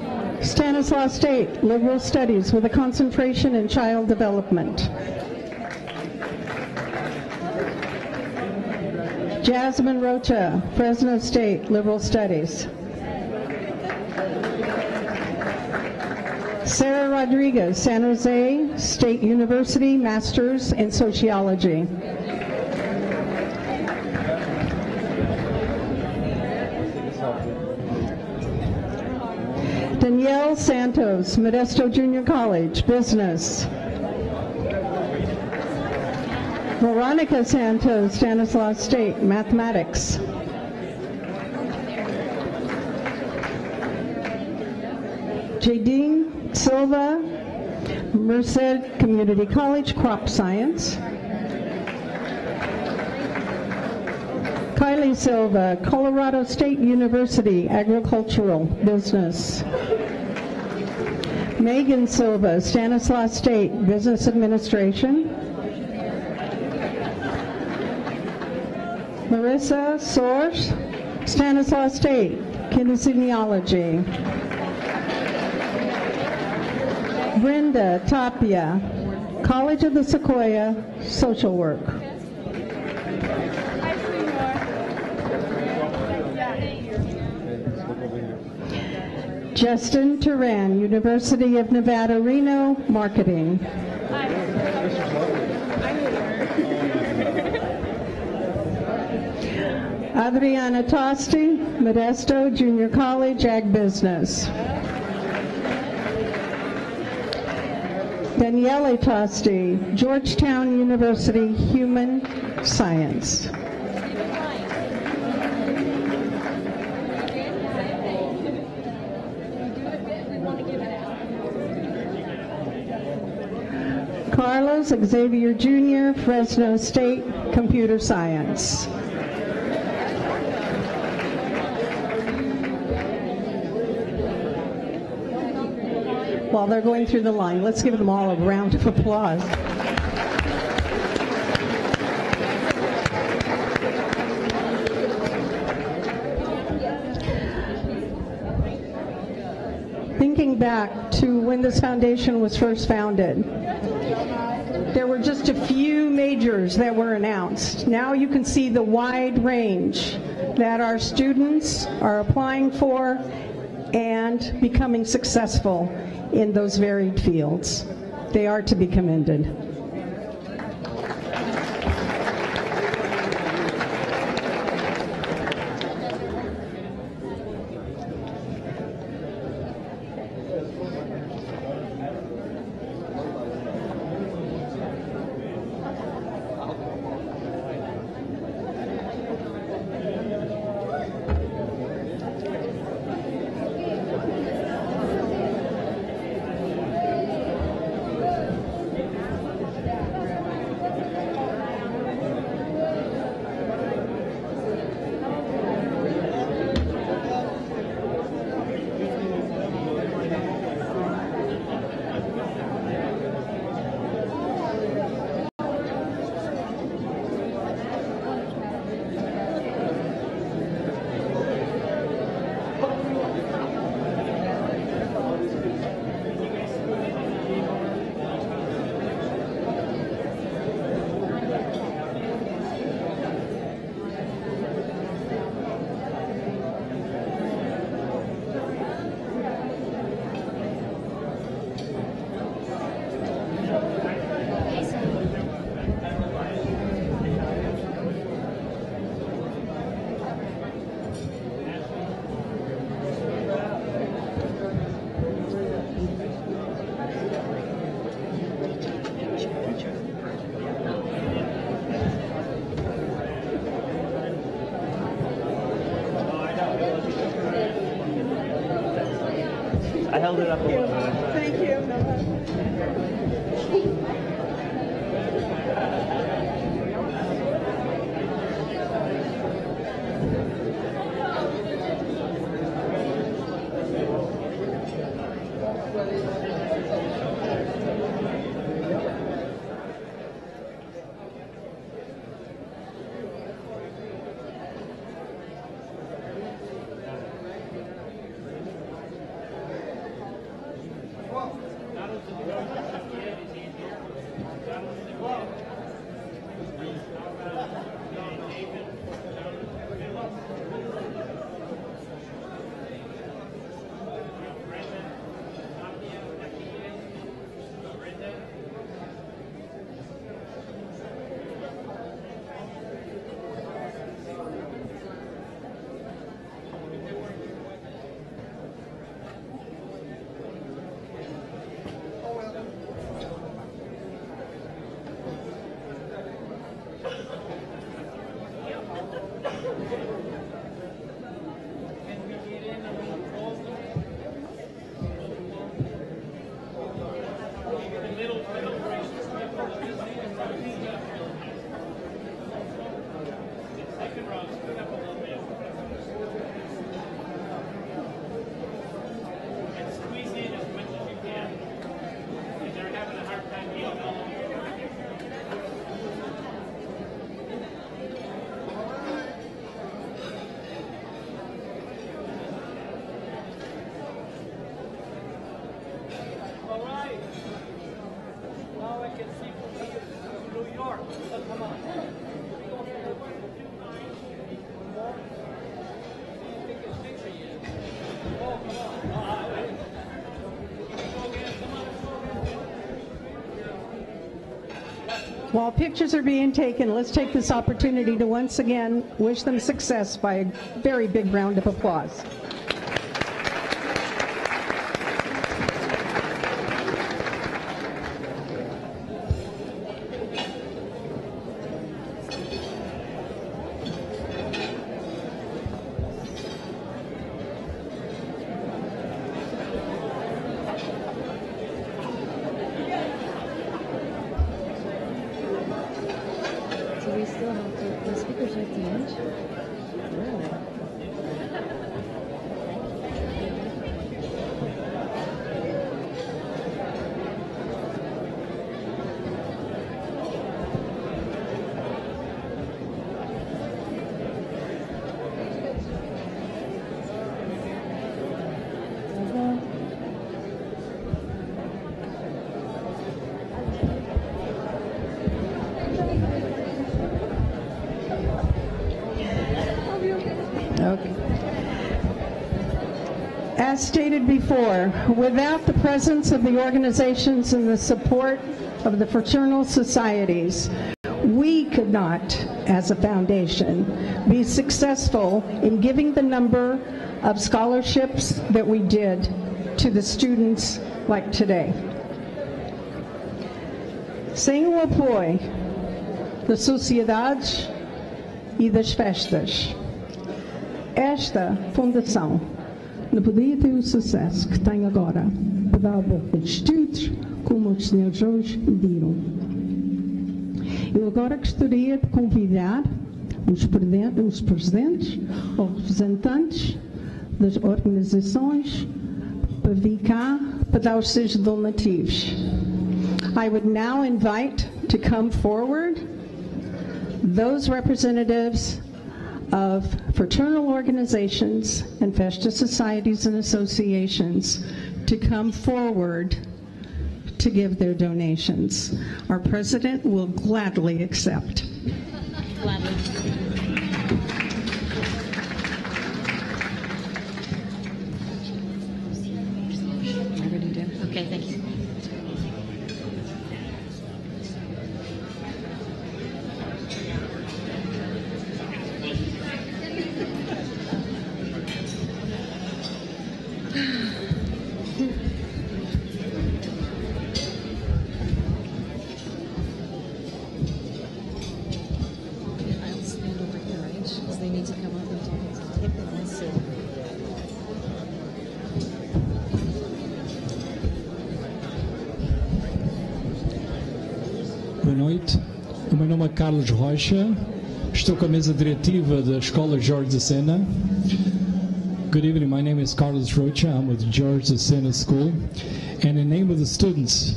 Stanislaus State, Liberal Studies with a concentration in child development. Jasmine Rocha, Fresno State, Liberal Studies. Sarah Rodriguez, San Jose State University, Masters in Sociology. Danielle Santos, Modesto Junior College, Business. Veronica Santos, Stanislaus State, Mathematics. Jadine Silva, Merced Community College, Crop Science. Kylie Silva, Colorado State University, Agricultural Business. Megan Silva, Stanislaus State, Business Administration. Marissa Source, Stanislaus State, Kinesiology. Brenda Tapia, College of the Sequoia, Social Work. Justin Turan, University of Nevada, Reno, Marketing. Adriana Tosti, Modesto Junior College, Ag Business. Daniele Tosti, Georgetown University, Human Science. Carlos Xavier Jr., Fresno State, Computer Science. While they're going through the line, let's give them all a round of applause. Thinking back to when this foundation was first founded, there were just a few majors that were announced. Now you can see the wide range that our students are applying for and becoming successful in those varied fields. They are to be commended. I held it up a little bit. Thank you. While pictures are being taken, let's take this opportunity to once again wish them success by a very big round of applause. So we still have to, the speakers at the end? Really? Okay. As stated before, without the presence of the organizations and the support of the fraternal societies, we could not, as a foundation, be successful in giving the number of scholarships that we did to the students like today. Sem o apoio das sociedades e das festas, esta fundação não podia ter o sucesso que tem agora para dar a boca de estudos, como os senhores hoje pediram. Eu agora gostaria de convidar os presidentes ou representantes das organizações para vir cá para dar os seus donativos. I would now invite to come forward those representatives of fraternal organizations and festa societies and associations to come forward to give their donations. Our president will gladly accept. Gladly. I already did. Okay, thank you. I'll stand over here, right? Because they need to come up and take them and sit. Boa noite, o meu nome é Carlos Rocha, estou com a mesa diretiva da Escola Jorge de Sena. Good evening, my name is Carlos Rocha, I'm with Jorge de Sena School, and in name of the students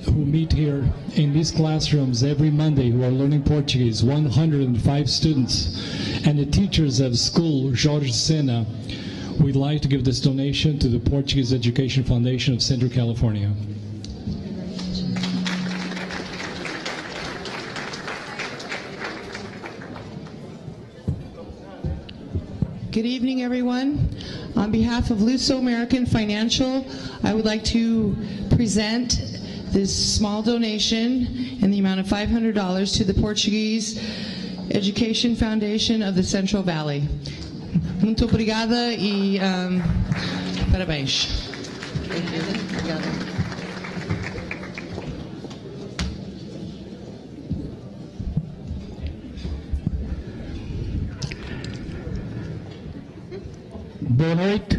who meet here in these classrooms every Monday who are learning Portuguese, 105 students, and the teachers of school Jorge de Sena, we'd like to give this donation to the Portuguese Education Foundation of Central California. Good evening, everyone. On behalf of Luso American Financial, I would like to present this small donation in the amount of $500 to the Portuguese Education Foundation of the Central Valley. Muito obrigada e parabéns. Boa noite.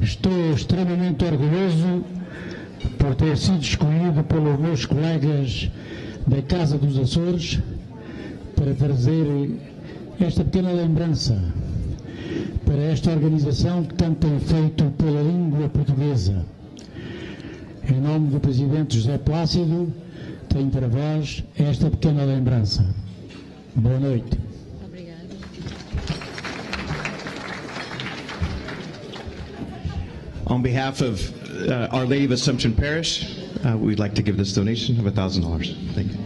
Estou extremamente orgulhoso por ter sido escolhido pelos meus colegas da Casa dos Açores para trazer esta pequena lembrança para esta organização que tanto tem feito pela língua portuguesa. Em nome do Presidente José Plácido, tenho para vós esta pequena lembrança. Boa noite. On behalf of Our Lady of Assumption Parish, we'd like to give this donation of $1,000. Thank you.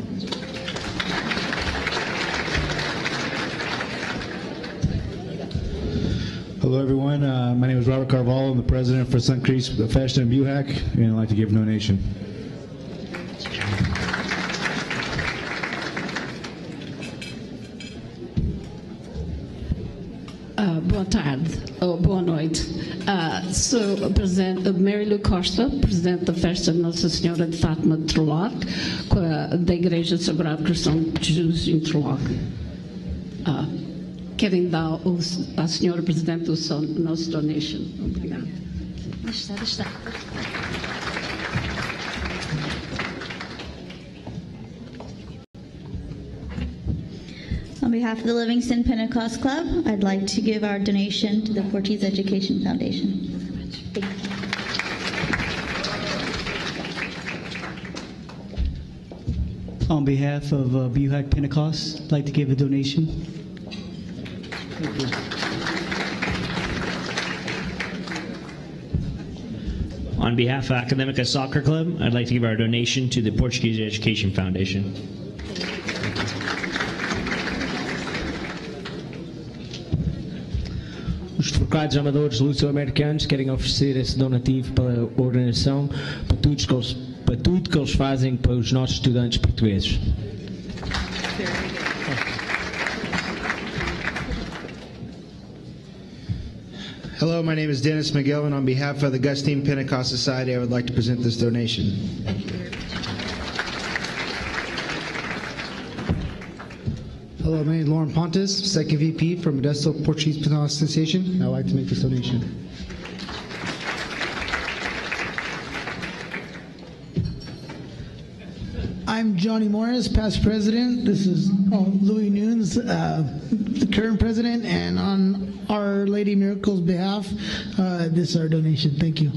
Hello, everyone. My name is Robert Carvalho. I'm the president for Suncrease Fashion in Buhac, and I'd like to give a donation. Boa tarde, ou boa noite. Sou a presidente Mary Lou Costa, presidente da Festa de Nossa Senhora de Fátima de Turlock, da Igreja Sagrado Coração de Jesus em Turlock. Querem dar à senhora presidente o nosso donation. Obrigada. Deixa estar. On behalf of the Livingston Pentecost Club, I'd like to give our donation to the Portuguese Education Foundation. Thank you. On behalf of Buhac Pentecost, I'd like to give a donation. Thank you. On behalf of Academica Soccer Club, I'd like to give our donation to the Portuguese Education Foundation. Os advogados amadores luso-americanos querem oferecer esse donativo para a organização, para tudo que eles fazem para os nossos estudantes portugueses. Hello, my name is Dennis McGill, and on behalf of the Augustine Pentecost Society, I would like to present this donation. Hello, my name is Lauren Pontes, second VP from Modesto Portuguese Pentecost Association. I would like to make this donation. I'm Johnny Morris, past president. This is Louis Nunes, the current president, and on Our Lady Miracle's behalf, this is our donation. Thank you.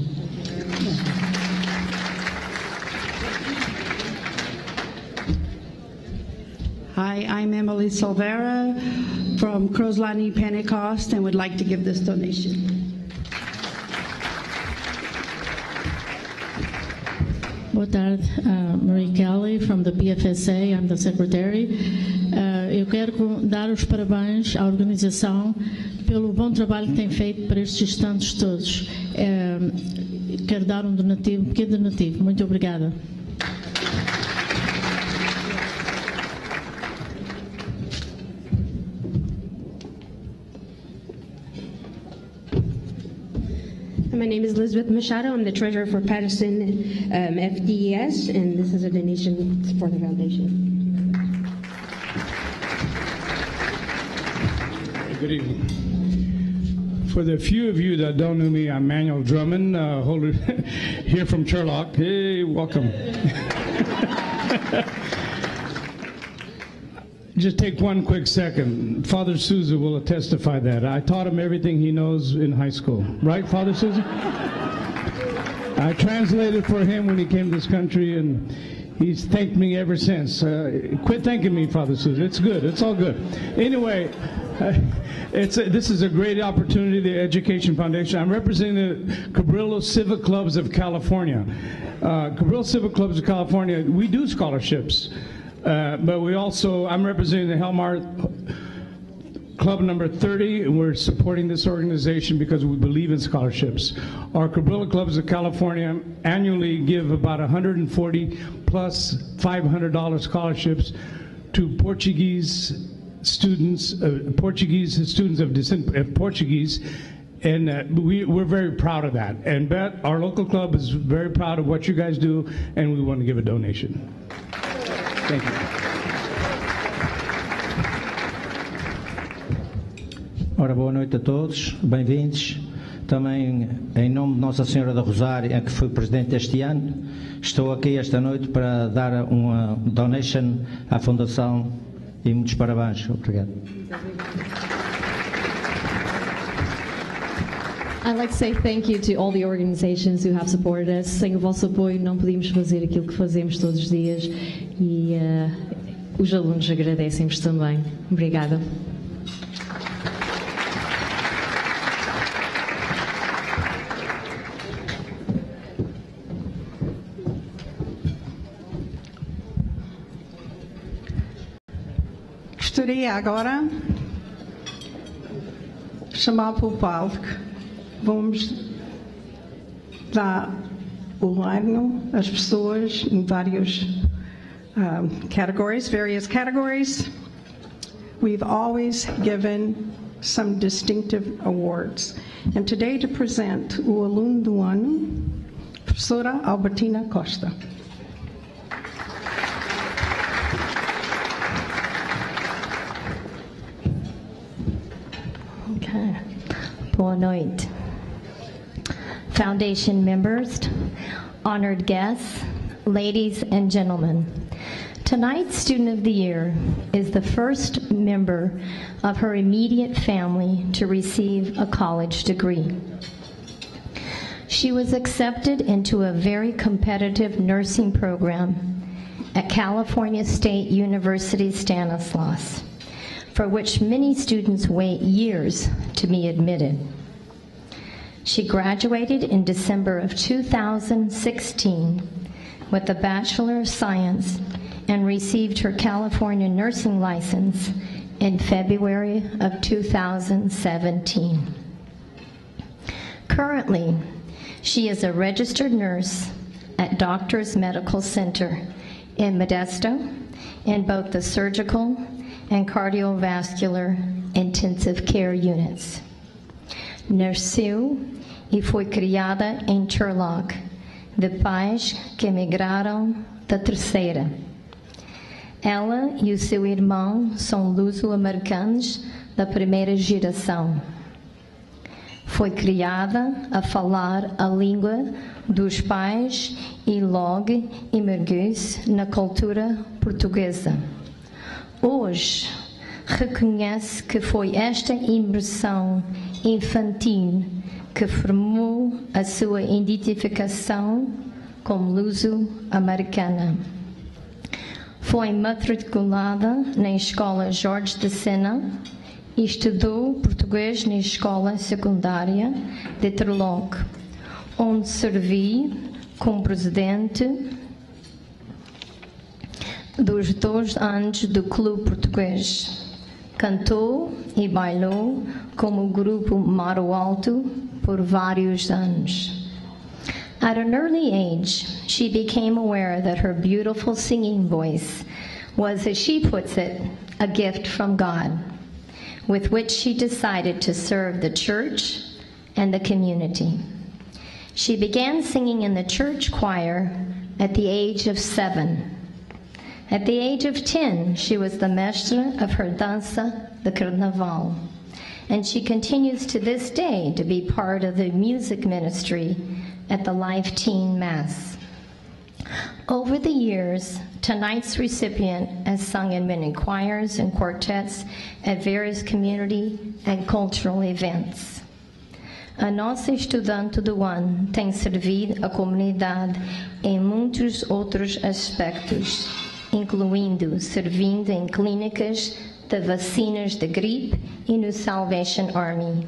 Hi, I'm Emily Silvera from Crosslani Pentecost and would like to give this donation. Boa tarde, Marie Kelly from the BFSA, I'm the secretary. Eu quero dar os parabéns à organização pelo bom trabalho que tem feito para estes estudantes todos. Quero dar um pequeno donativo. Muito obrigada. My name is Elizabeth Machado. I'm the treasurer for Patterson FDES, and this is a donation for the foundation. Good evening. For the few of you that don't know me, I'm Manuel Drummond, here from Turlock. Hey, welcome. Just take one quick second. Father Souza will testify that. I taught him everything he knows in high school. Right, Father Souza? I translated for him when he came to this country, and he's thanked me ever since. Quit thanking me, Father Souza. It's good. It's all good. Anyway, this is a great opportunity, the Education Foundation. I'm representing the Cabrillo Civic Clubs of California. Cabrillo Civic Clubs of California, we do scholarships. But I'm representing the club number 30, and we're supporting this organization because we believe in scholarships. Our Cabrillo Clubs of California annually give about 140 plus $500 scholarships to Portuguese students of descent of Portuguese, and we're very proud of that. And Bet, our local club, is very proud of what you guys do, and we want to give a donation. Thank you. Ora, boa noite a todos, bem-vindos. Também, em nome de Nossa Senhora da Rosário, que foi presidente este ano, estou aqui esta noite para dar uma donation à Fundação e muitos parabéns. Obrigado. I'd like to say thank you to all the organizations who have supported us. Sem o vosso apoio não podíamos fazer aquilo que fazemos todos os dias e os alunos agradecem-vos também. Obrigada. Gostaria agora de chamar para o palco. Vamos dar o ano às pessoas em vários various categories. We've always given some distinctive awards. And today to present o aluno do ano, professora Albertina Costa. Boa noite. Foundation members, honored guests, ladies and gentlemen. Tonight's Student of the Year is the first member of her immediate family to receive a college degree. She was accepted into a very competitive nursing program at California State University Stanislaus, for which many students wait years to be admitted. She graduated in December of 2016 with a Bachelor of Science and received her California nursing license in February of 2017. Currently, she is a registered nurse at Doctors Medical Center in Modesto in both the surgical and cardiovascular intensive care units. Nasceu e foi criada em Turlock, de pais que emigraram da Terceira. Ela e o seu irmão são luso-americanos da primeira geração. Foi criada a falar a língua dos pais e logo emergiu-se na cultura portuguesa. Hoje, reconhece que foi esta imersão infantil que formou a sua identificação como luso-americana. Foi matriculada na Escola Jorge de Sena e estudou português na Escola Secundária de Turlock, onde serviu como presidente dos 2 anos do Clube Português. Cantou e bailou como o grupo Maro Alto por vários anos. At an early age, she became aware that her beautiful singing voice was, as she puts it, a gift from God, with which she decided to serve the church and the community. She began singing in the church choir at the age of 7. At the age of 10, she was the mestra of her dança de carnaval, and she continues to this day to be part of the music ministry at the Life Teen Mass. Over the years, tonight's recipient has sung in many choirs and quartets at various community and cultural events. A nossa estudante do ano tem servido a comunidade em muitos outros aspectos, incluindo servindo em clínicas de vacinas de gripe e no Salvation Army.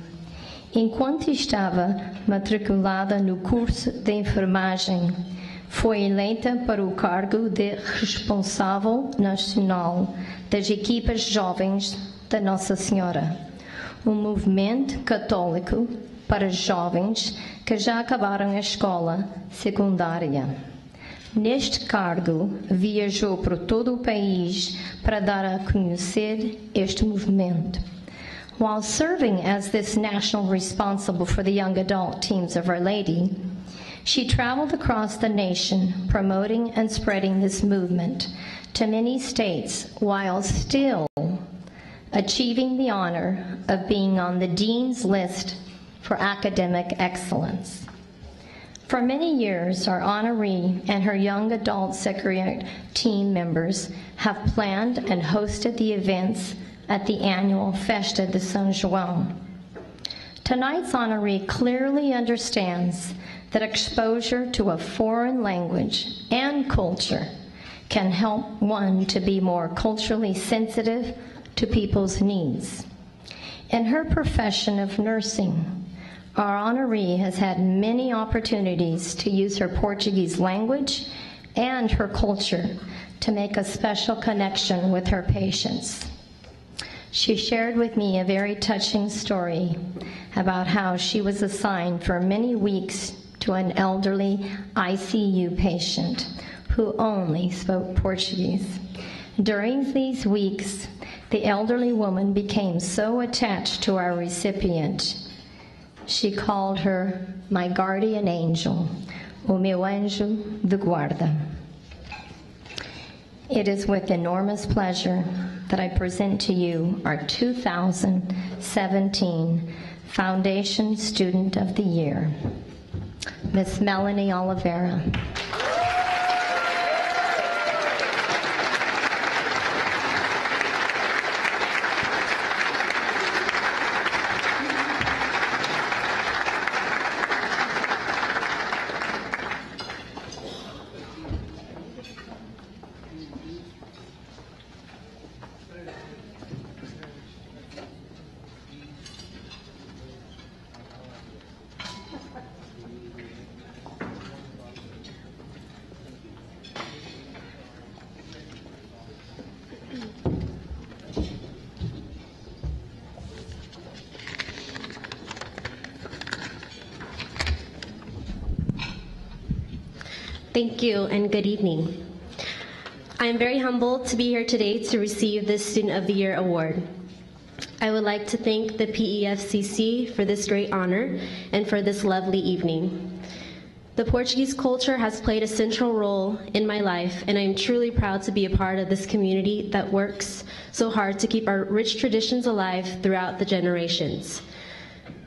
Enquanto estava matriculada no curso de enfermagem, foi eleita para o cargo de responsável nacional das equipas jovens da Nossa Senhora, um movimento católico para jovens que já acabaram a escola secundária. Neste cargo, viajou por todo o país para dar a conhecer este movimento. While serving as this national responsible for the young adult teams of Our Lady, she traveled across the nation promoting and spreading this movement to many states while still achieving the honor of being on the Dean's list for academic excellence. For many years, our honoree and her young adult secretariat team members have planned and hosted the events at the annual Festa de São João. Tonight's honoree clearly understands that exposure to a foreign language and culture can help one to be more culturally sensitive to people's needs. In her profession of nursing, our honoree has had many opportunities to use her Portuguese language and her culture to make a special connection with her patients. She shared with me a very touching story about how she was assigned for many weeks to an elderly ICU patient who only spoke Portuguese. During these weeks, the elderly woman became so attached to our recipient, she called her my guardian angel, o meu anjo de guarda. It is with enormous pleasure that I present to you our 2017 Foundation Student of the Year, Miss Melanie Oliveira. Thank you and good evening. I am very humbled to be here today to receive this Student of the Year award. I would like to thank the PEFCC for this great honor and for this lovely evening. The Portuguese culture has played a central role in my life, and I am truly proud to be a part of this community that works so hard to keep our rich traditions alive throughout the generations.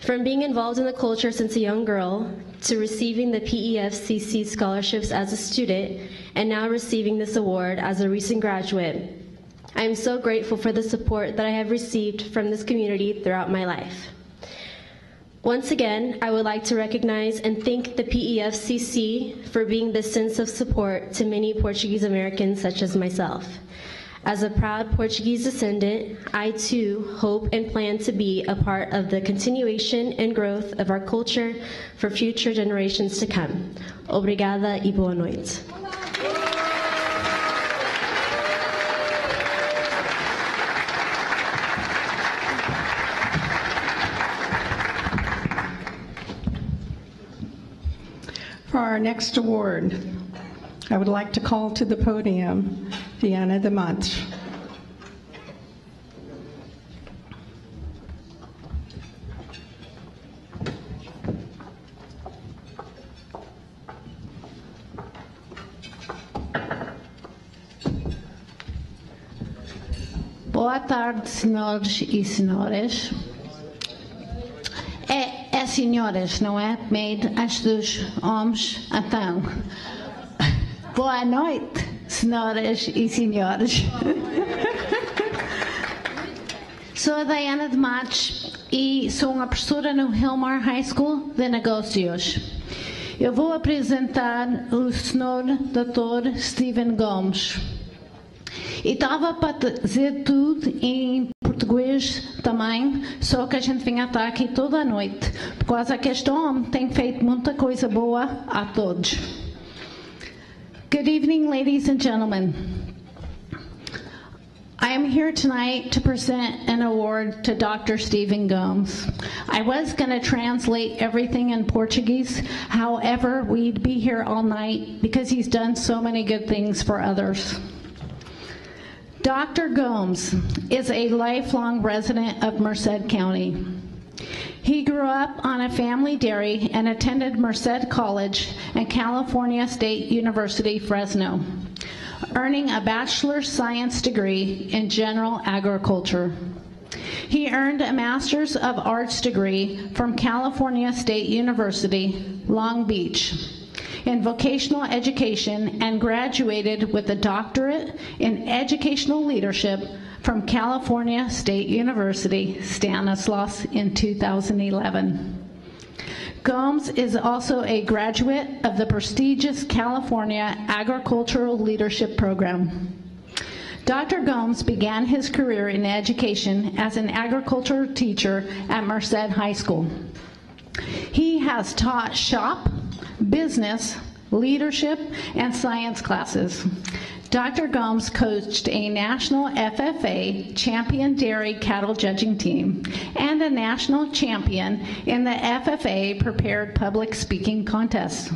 From being involved in the culture since a young girl, to receiving the PEFCC scholarships as a student, and now receiving this award as a recent graduate, I am so grateful for the support that I have received from this community throughout my life. Once again, I would like to recognize and thank the PEFCC for being the sense of support to many Portuguese Americans such as myself. As a proud Portuguese descendant, I too hope and plan to be a part of the continuation and growth of our culture for future generations to come. Obrigada e boa noite. For our next award, I would like to call to the podium Diana de Matos. Boa tarde, senhores e senhoras. É senhoras, não é? Primeiro, antes dos homens, então. Boa noite, senhoras e senhores. Sou a Diana de Matos e sou uma professora no Hillmar High School de Negócios. Eu vou apresentar o senhor Dr. Steven Gomes. E estava para dizer tudo em português também, só que a gente vinha estar aqui toda a noite, por causa que este homem tem feito muita coisa boa a todos. Good evening, ladies and gentlemen. I am here tonight to present an award to Dr. Stephen Gomes. I was going to translate everything in Portuguese, however, we'd be here all night because he's done so many good things for others. Dr. Gomes is a lifelong resident of Merced County. He grew up on a family dairy and attended Merced College and California State University, Fresno, earning a bachelor's science degree in general agriculture. He earned a master's of arts degree from California State University, Long Beach, in vocational education and graduated with a doctorate in educational leadership from California State University, Stanislaus in 2011. Gomes is also a graduate of the prestigious California Agricultural Leadership Program. Dr. Gomes began his career in education as an agriculture teacher at Merced High School. He has taught shop, business, leadership, and science classes. Dr. Gomes coached a national FFA champion dairy cattle judging team and a national champion in the FFA prepared public speaking contest.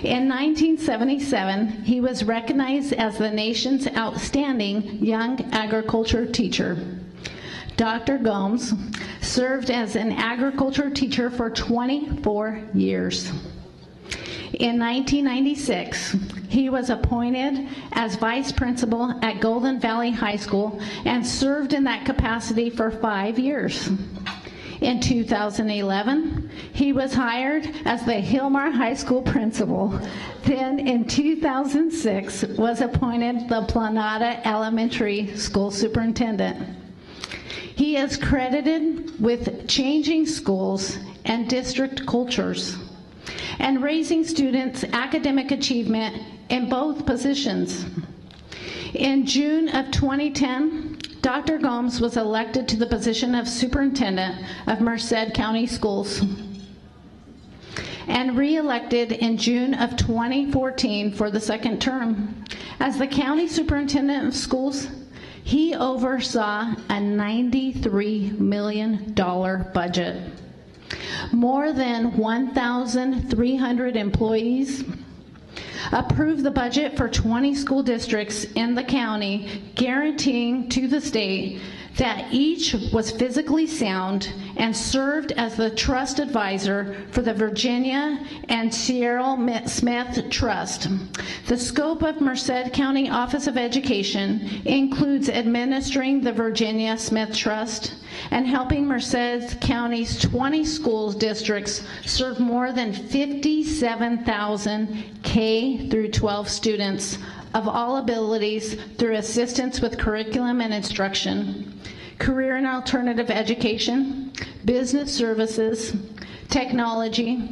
In 1977, he was recognized as the nation's outstanding young agriculture teacher. Dr. Gomes served as an agriculture teacher for 24 years. In 1996, he was appointed as vice principal at Golden Valley High School and served in that capacity for 5 years. In 2011, he was hired as the Hillmar High School principal. Then in 2006, was appointed the Planada Elementary School superintendent. He is credited with changing schools and district cultures and raising students' academic achievement in both positions. In June of 2010, Dr. Gomes was elected to the position of Superintendent of Merced County Schools and re-elected in June of 2014 for the second term. As the County Superintendent of Schools, he oversaw a $93 million budget. More than 1,300 employees, approved the budget for 20 school districts in the county, guaranteeing to the state that each was physically sound and served as the trust advisor for the Virginia and Cyril Smith Trust. The scope of Merced County Office of Education includes administering the Virginia Smith Trust and helping Merced County's 20 school districts serve more than 57,000 K through 12 students of all abilities through assistance with curriculum and instruction, career and alternative education, business services, technology,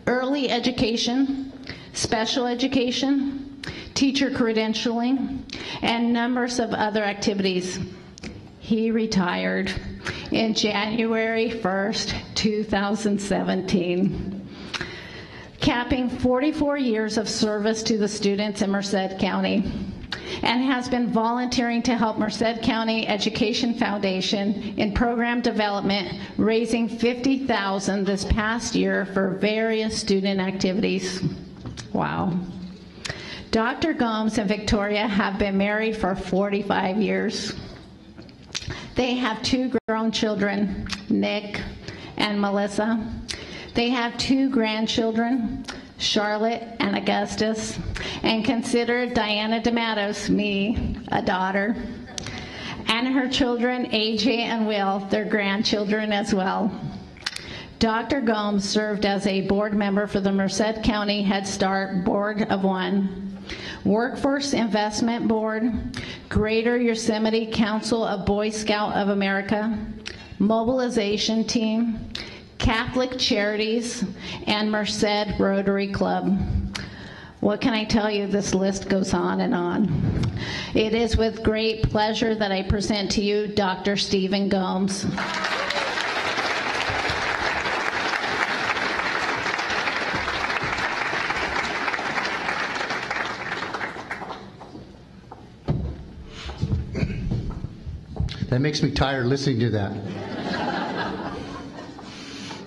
early education, special education, teacher credentialing, and numbers of other activities. He retired in January 1st, 2017. Capping 44 years of service to the students in Merced County, and has been volunteering to help Merced County Education Foundation in program development, raising $50,000 this past year for various student activities. Wow. Dr. Gomes and Victoria have been married for 45 years. They have 2 grown children, Nick and Melissa. They have 2 grandchildren, Charlotte and Augustus, and consider Diana DeMattos, me, a daughter, and her children, AJ and Will, their grandchildren as well. Dr. Gomes served as a board member for the Merced County Head Start Board of One, Workforce Investment Board, Greater Yosemite Council of Boy Scout of America, Mobilization Team, Catholic Charities, and Merced Rotary Club. What can I tell you? This list goes on and on. It is with great pleasure that I present to you Dr. Stephen Gomes. That makes me tired listening to that.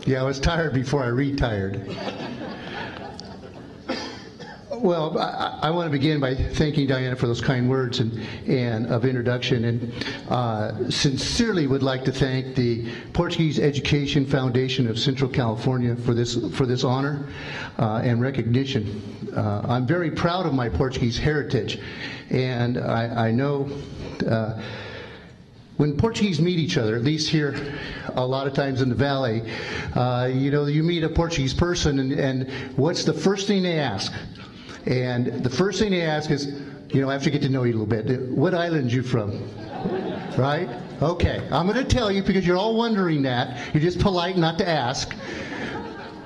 Yeah, I was tired before I retired. Well, I want to begin by thanking Diana for those kind words and of introduction, and sincerely would like to thank the Portuguese Education Foundation of Central California for this honor and recognition. I'm very proud of my Portuguese heritage, and I know when Portuguese meet each other, at least here a lot of times in the valley, you meet a Portuguese person, and what's the first thing they ask? And the first thing they ask is, after you get to know you a little bit, what island you from? Right? Okay, I'm going to tell you because you're all wondering that. You're just polite not to ask.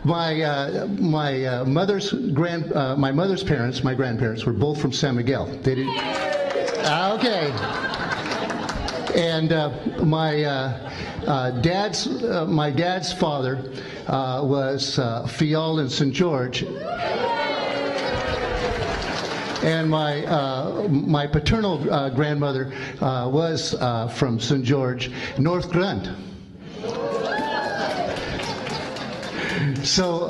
My mother's parents, my grandparents, were both from San Miguel. They didn't. Okay. And my dad's father was Fial in St. George. And my paternal grandmother was from St. George, North Grund. So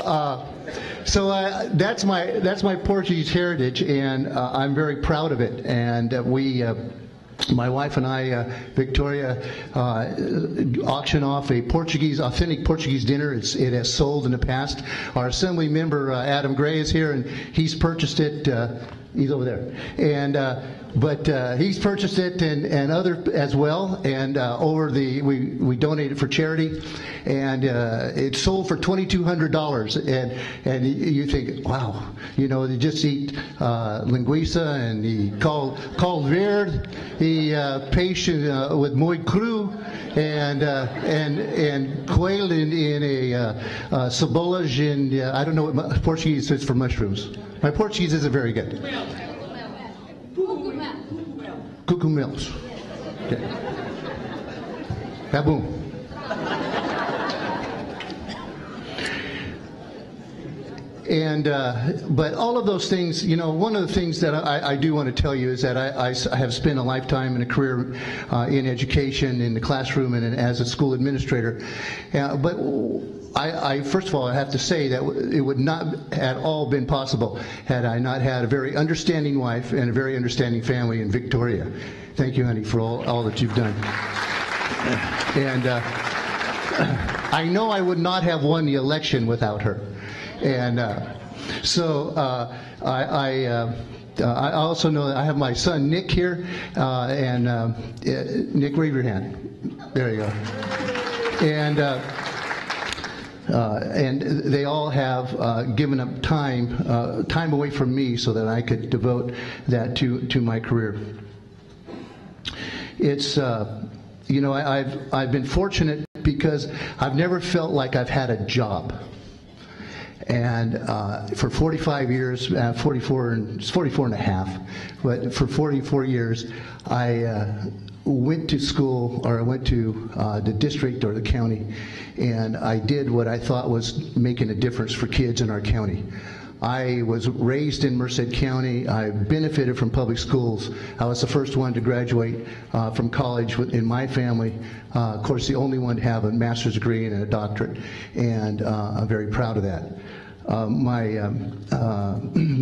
that's my Portuguese heritage, and I'm very proud of it. And my wife and I, Victoria, auction off a authentic Portuguese dinner. It has sold in the past. Our assembly member Adam Gray is here, and he's purchased it. He's over there, and but he's purchased it and other as well. And we donated for charity, and it sold for $2,200. And you think, wow, they just eat linguiça and he called verde, he peixe with muy cru, and quail in a cebolas in I don't know what Portuguese is for mushrooms. My Portuguese isn't very good. Cucumelos. Okay. Baboon. And but all of those things, one of the things that I do want to tell you is that I have spent a lifetime and a career in education, in the classroom, and as a school administrator. But I first of all, I have to say that it would not at all been possible had I not had a very understanding wife and a very understanding family in Victoria. Thank you, honey, for all that you've done. And I know I would not have won the election without her. And so I also know that I have my son Nick here, and Nick, wave your hand. There you go. And they all have given up time away from me so that I could devote that to my career. It's I've been fortunate because I've never felt like I've had a job. And for 45 years, 44 and a half, but for 44 years, I went to school, or I went to the district or the county, and I did what I thought was making a difference for kids in our county. I was raised in Merced County. I benefited from public schools. I was the first one to graduate from college in my family. Of course, the only one to have a master's degree and a doctorate, and I'm very proud of that.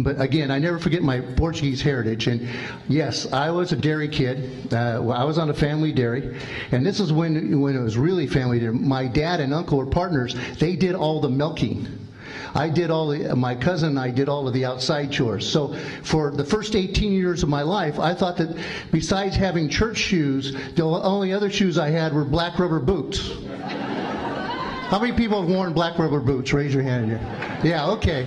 But again, I never forget my Portuguese heritage. And yes, I was a dairy kid. I was on a family dairy, and this is when it was really family dairy. My dad and uncle were partners. They did all the milking. My cousin and I did all of the outside chores. So for the first 18 years of my life, I thought that besides having church shoes, the only other shoes I had were black rubber boots. How many people have worn black rubber boots? Raise your hand. Yeah, okay.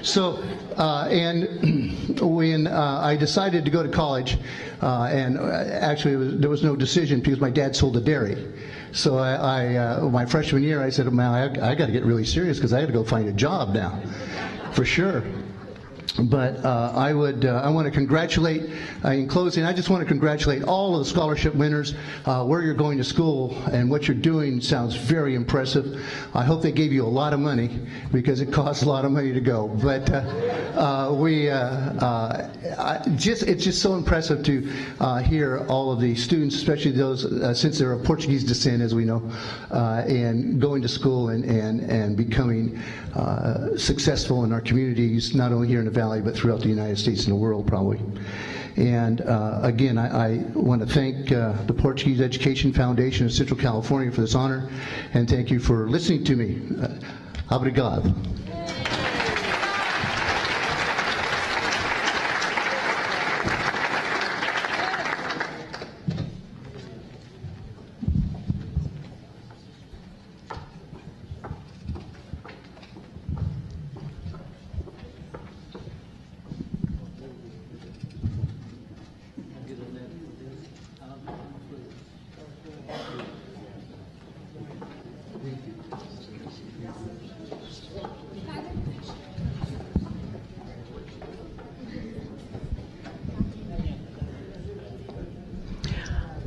So, and when I decided to go to college, and actually there was no decision because my dad sold a dairy. So my freshman year, I said, man, I got to get really serious because I got to go find a job now, for sure. But I want to congratulate, in closing, I just want to congratulate all of the scholarship winners. Where you're going to school and what you're doing sounds very impressive. I hope they gave you a lot of money because it costs a lot of money to go. But It's just so impressive to hear all of the students, especially those since they're of Portuguese descent, as we know, and going to school and becoming successful in our communities, not only here in the Valley but throughout the United States and the world, probably. And again, I want to thank the Portuguese Education Foundation of Central California for this honor, and thank you for listening to me. Obrigado.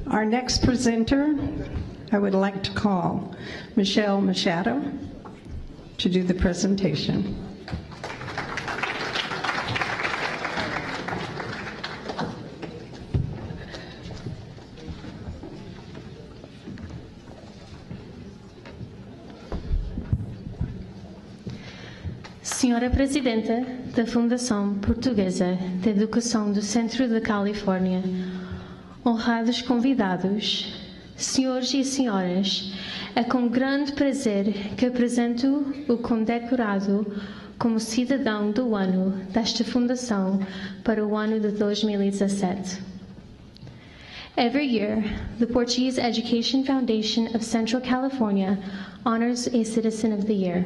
Our next presenter, I would like to call Michelle Machado to do the presentation. Senhora Presidenta da Fundação Portuguesa de Educação do Centro da Califórnia, honrados convidados, senhores e senhoras, é com grande prazer que apresento o condecorado como cidadão do ano desta fundação para o ano de 2017. Every year, the Portuguese Education Foundation of Central California honors a Citizen of the Year.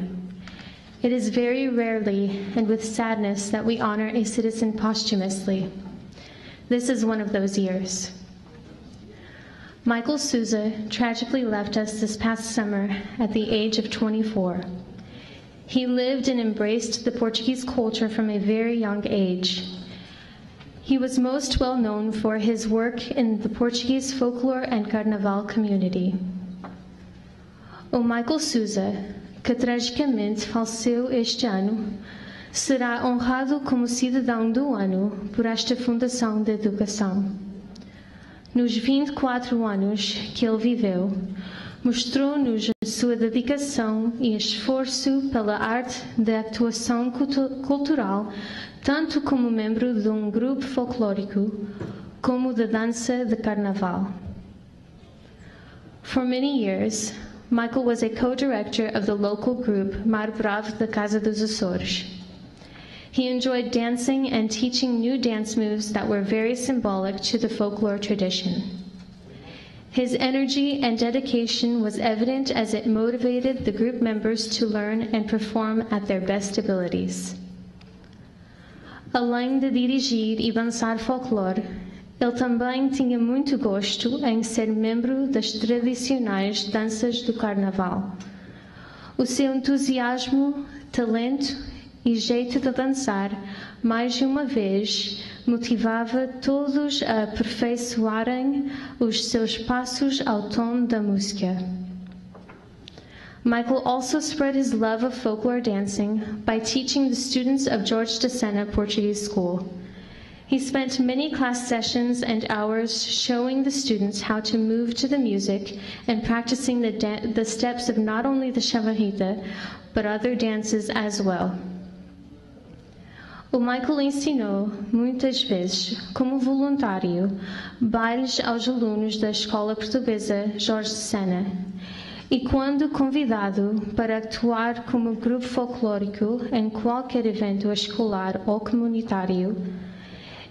It is very rarely and with sadness that we honor a citizen posthumously. This is one of those years. Michael Souza tragically left us this past summer at the age of 24. He lived and embraced the Portuguese culture from a very young age. He was most well known for his work in the Portuguese folklore and carnaval community. O Michael Souza, que tragicamente faleceu este ano, será honrado como cidadão do ano por esta Fundação de Educação. Nos 24 anos que ele viveu, mostrou-nos a sua dedicação e esforço pela arte da atuação cultural, tanto como membro de um grupo folclórico, como da dança de carnaval. For many years, Michael was a co-director of the local group Mar Bravo da Casa dos Açores. He enjoyed dancing and teaching new dance moves that were very symbolic to the folklore tradition. His energy and dedication was evident as it motivated the group members to learn and perform at their best abilities. Além de dirigir e dançar folclore, ele também tinha muito gosto em ser membro das tradicionais danças do carnaval. O seu entusiasmo, talento e jeito de dançar, mais de uma vez, motivava todos a aperfeiçoarem os seus passos ao tom da música. Michael also spread his love of folklore dancing by teaching the students of George de Sena Portuguese School. He spent many class sessions and hours showing the students how to move to the music and practicing the steps of not only the chavarrita, but other dances as well. O Michael ensinou, muitas vezes, como voluntário, bailes aos alunos da Escola Portuguesa Jorge de Sena. E quando convidado para atuar como grupo folclórico em qualquer evento escolar ou comunitário,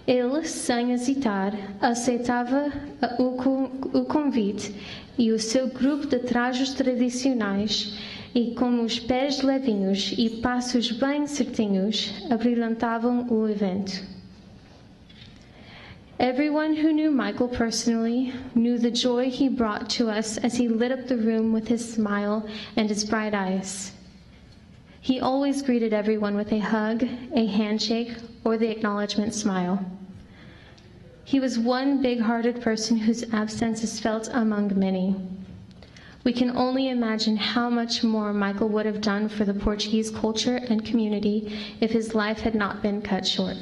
ele, sem hesitar, aceitava o convite e o seu grupo de trajos tradicionais e com os pés levinhos e passos bem certinhos, abrilhantavam o evento. Everyone who knew Michael personally knew the joy he brought to us as he lit up the room with his smile and his bright eyes. He always greeted everyone with a hug, a handshake, or the acknowledgement smile. He was one big-hearted person whose absence is felt among many. We can only imagine how much more Michael would have done for the Portuguese culture and community if his life had not been cut short.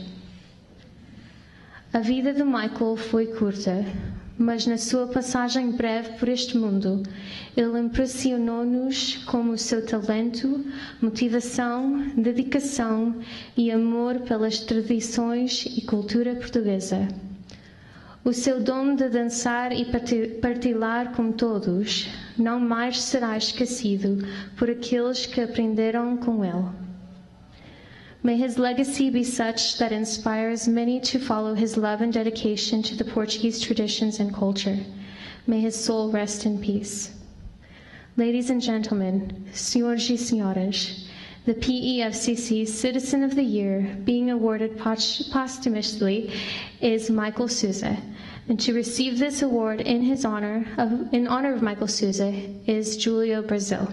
A vida de Michael foi curta, mas na sua passagem breve por este mundo, ele impressionou-nos com o seu talento, motivação, dedicação e amor pelas tradições e cultura portuguesa. O seu dom de dançar e partilhar com todos não mais será esquecido por aqueles que aprenderam com ele. May his legacy be such that inspires many to follow his love and dedication to the Portuguese traditions and culture. May his soul rest in peace. Ladies and gentlemen, senhores e senhoras, the PEFCC Citizen of the Year being awarded posthumously is Michael Souza. And to receive this award in honor of Michael Souza is Julio Brazil.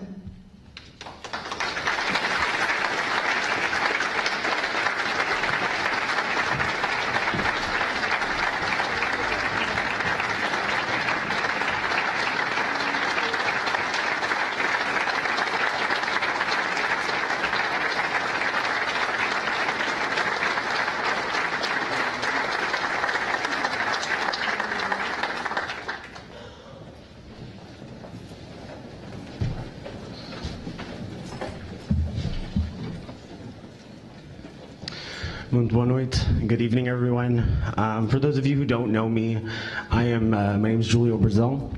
Muito boa noite. Good evening, everyone. For those of you who don't know me, my name is Julio Brazil.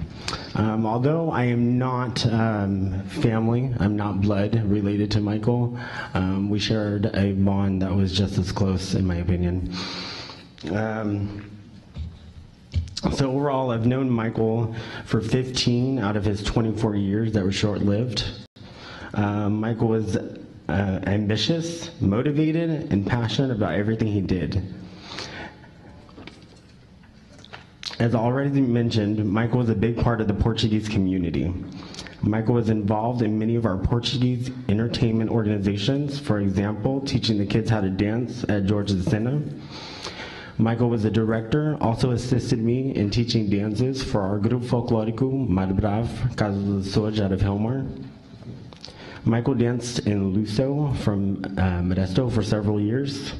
Although I am not family, I'm not blood related to Michael, we shared a bond that was just as close, in my opinion. So overall, I've known Michael for 15 out of his 24 years that were short-lived. Michael was ambitious, motivated, and passionate about everything he did. As already mentioned, Michael was a big part of the Portuguese community. Michael was involved in many of our Portuguese entertainment organizations, for example, teaching the kids how to dance at George de Sena. Michael was a director, also assisted me in teaching dances for our Grupo Folclórico Mar Bravo, Casa dos Açores out of Hilmar. Michael danced in Luso from Modesto for several years.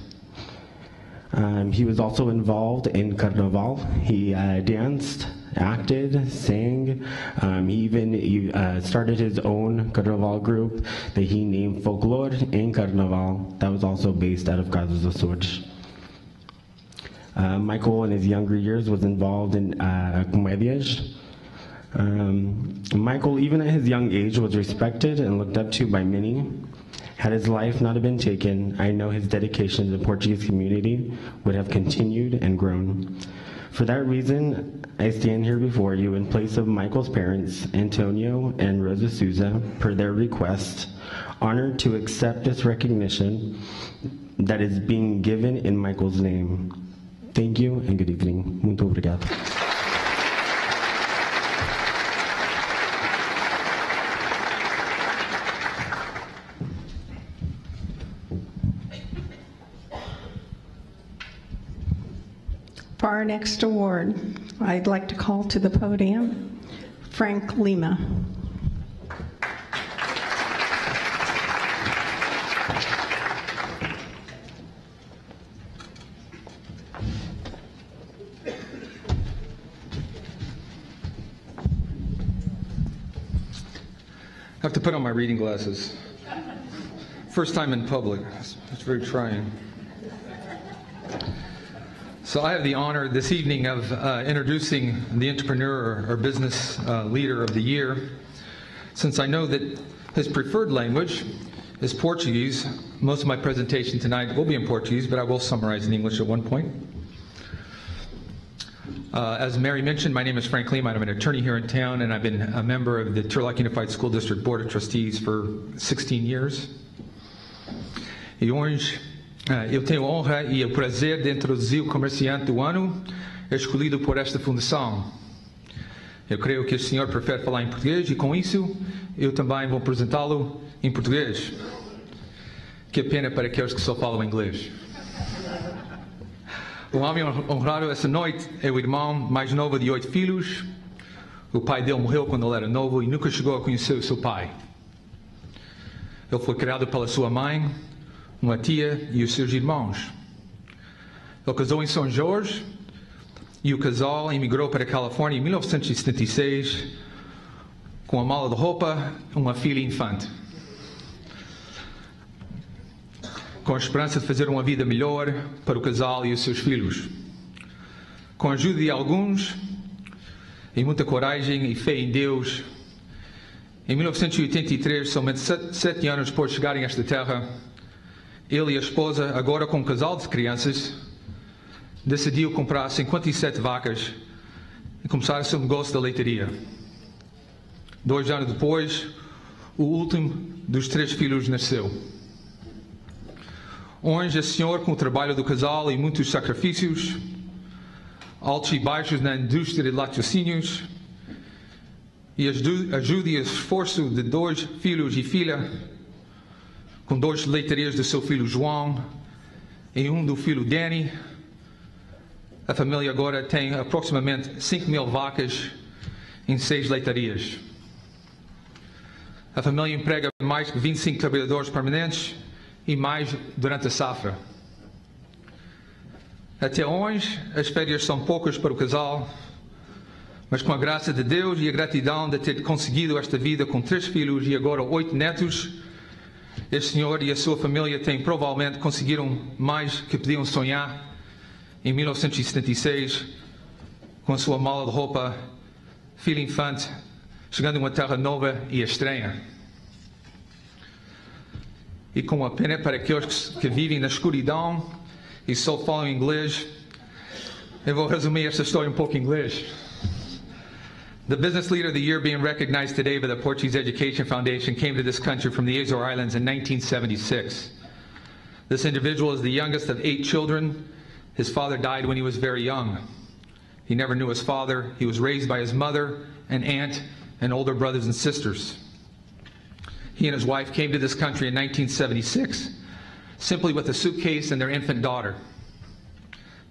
He was also involved in Carnaval. He danced, acted, sang. He even started his own Carnaval group that he named Folklore en Carnaval. That was also based out of Casa dos Açores. Michael, in his younger years, was involved in comedias. Michael, even at his young age, was respected and looked up to by many. Had his life not have been taken, I know his dedication to the Portuguese community would have continued and grown. For that reason, I stand here before you in place of Michael's parents, Antonio and Rosa Souza, per their request, honored to accept this recognition that is being given in Michael's name. Thank you and good evening. Muito obrigado. For our next award, I'd like to call to the podium Frank Lima. I have to put on my reading glasses. First time in public. It's very trying. So I have the honor this evening of introducing the entrepreneur or business leader of the year. Since I know that his preferred language is Portuguese, most of my presentation tonight will be in Portuguese, but I will summarize in English at one point. As Mary mentioned, my name is Frank Lima. I'm an attorney here in town, and I've been a member of the Turlock Unified School District Board of Trustees for 16 years. E hoje eu tenho a honra e o prazer de introduzir o comerciante do ano escolhido por esta fundação. Eu creio que o senhor prefere falar em português e, com isso, eu também vou apresentá-lo em português. Que pena para aqueles que só falam inglês. O homem honrado essa noite é o irmão mais novo de 8 filhos, O pai dele morreu quando ele era novo e nunca chegou a conhecer o seu pai. Ele foi criado pela sua mãe, uma tia e os seus irmãos. Ele casou em São Jorge e o casal emigrou para a Califórnia em 1976 com a mala de roupa, uma filha infante. Com a esperança de fazer uma vida melhor para o casal e os seus filhos. Com a ajuda de alguns e muita coragem e fé em Deus, em 1983, somente 7 anos depois de chegarem a esta terra, ele e a esposa, agora com um casal de crianças, decidiu comprar 57 vacas e começar o seu negócio da leitaria. 2 anos depois, o último dos 3 filhos nasceu. Hoje, o Senhor, com o trabalho do casal e muitos sacrifícios, altos e baixos na indústria de laticínios, e ajuda e esforço de 2 filhos e filha, com 2 leitarias do seu filho João e um do filho Danny, a família agora tem aproximadamente 5.000 vacas em 6 leitarias. A família emprega mais de 25 trabalhadores permanentes e mais durante a safra. Até hoje, as férias são poucas para o casal, mas com a graça de Deus e a gratidão de ter conseguido esta vida com 3 filhos e agora 8 netos, este senhor e a sua família têm provavelmente conseguiram mais que podiam sonhar em 1976, com a sua mala de roupa, filho infante, chegando a uma terra nova e estranha. E com a pena para aqueles que vivem na escuridão e só falam inglês, eu vou resumir esta história um pouco em inglês. The Business Leader of the Year being recognized today by the Portuguese Education Foundation came to this country from the Azores Islands in 1976. This individual is the youngest of 8 children. His father died when he was very young. He never knew his father. He was raised by his mother, an aunt, and older brothers and sisters. He and his wife came to this country in 1976, simply with a suitcase and their infant daughter.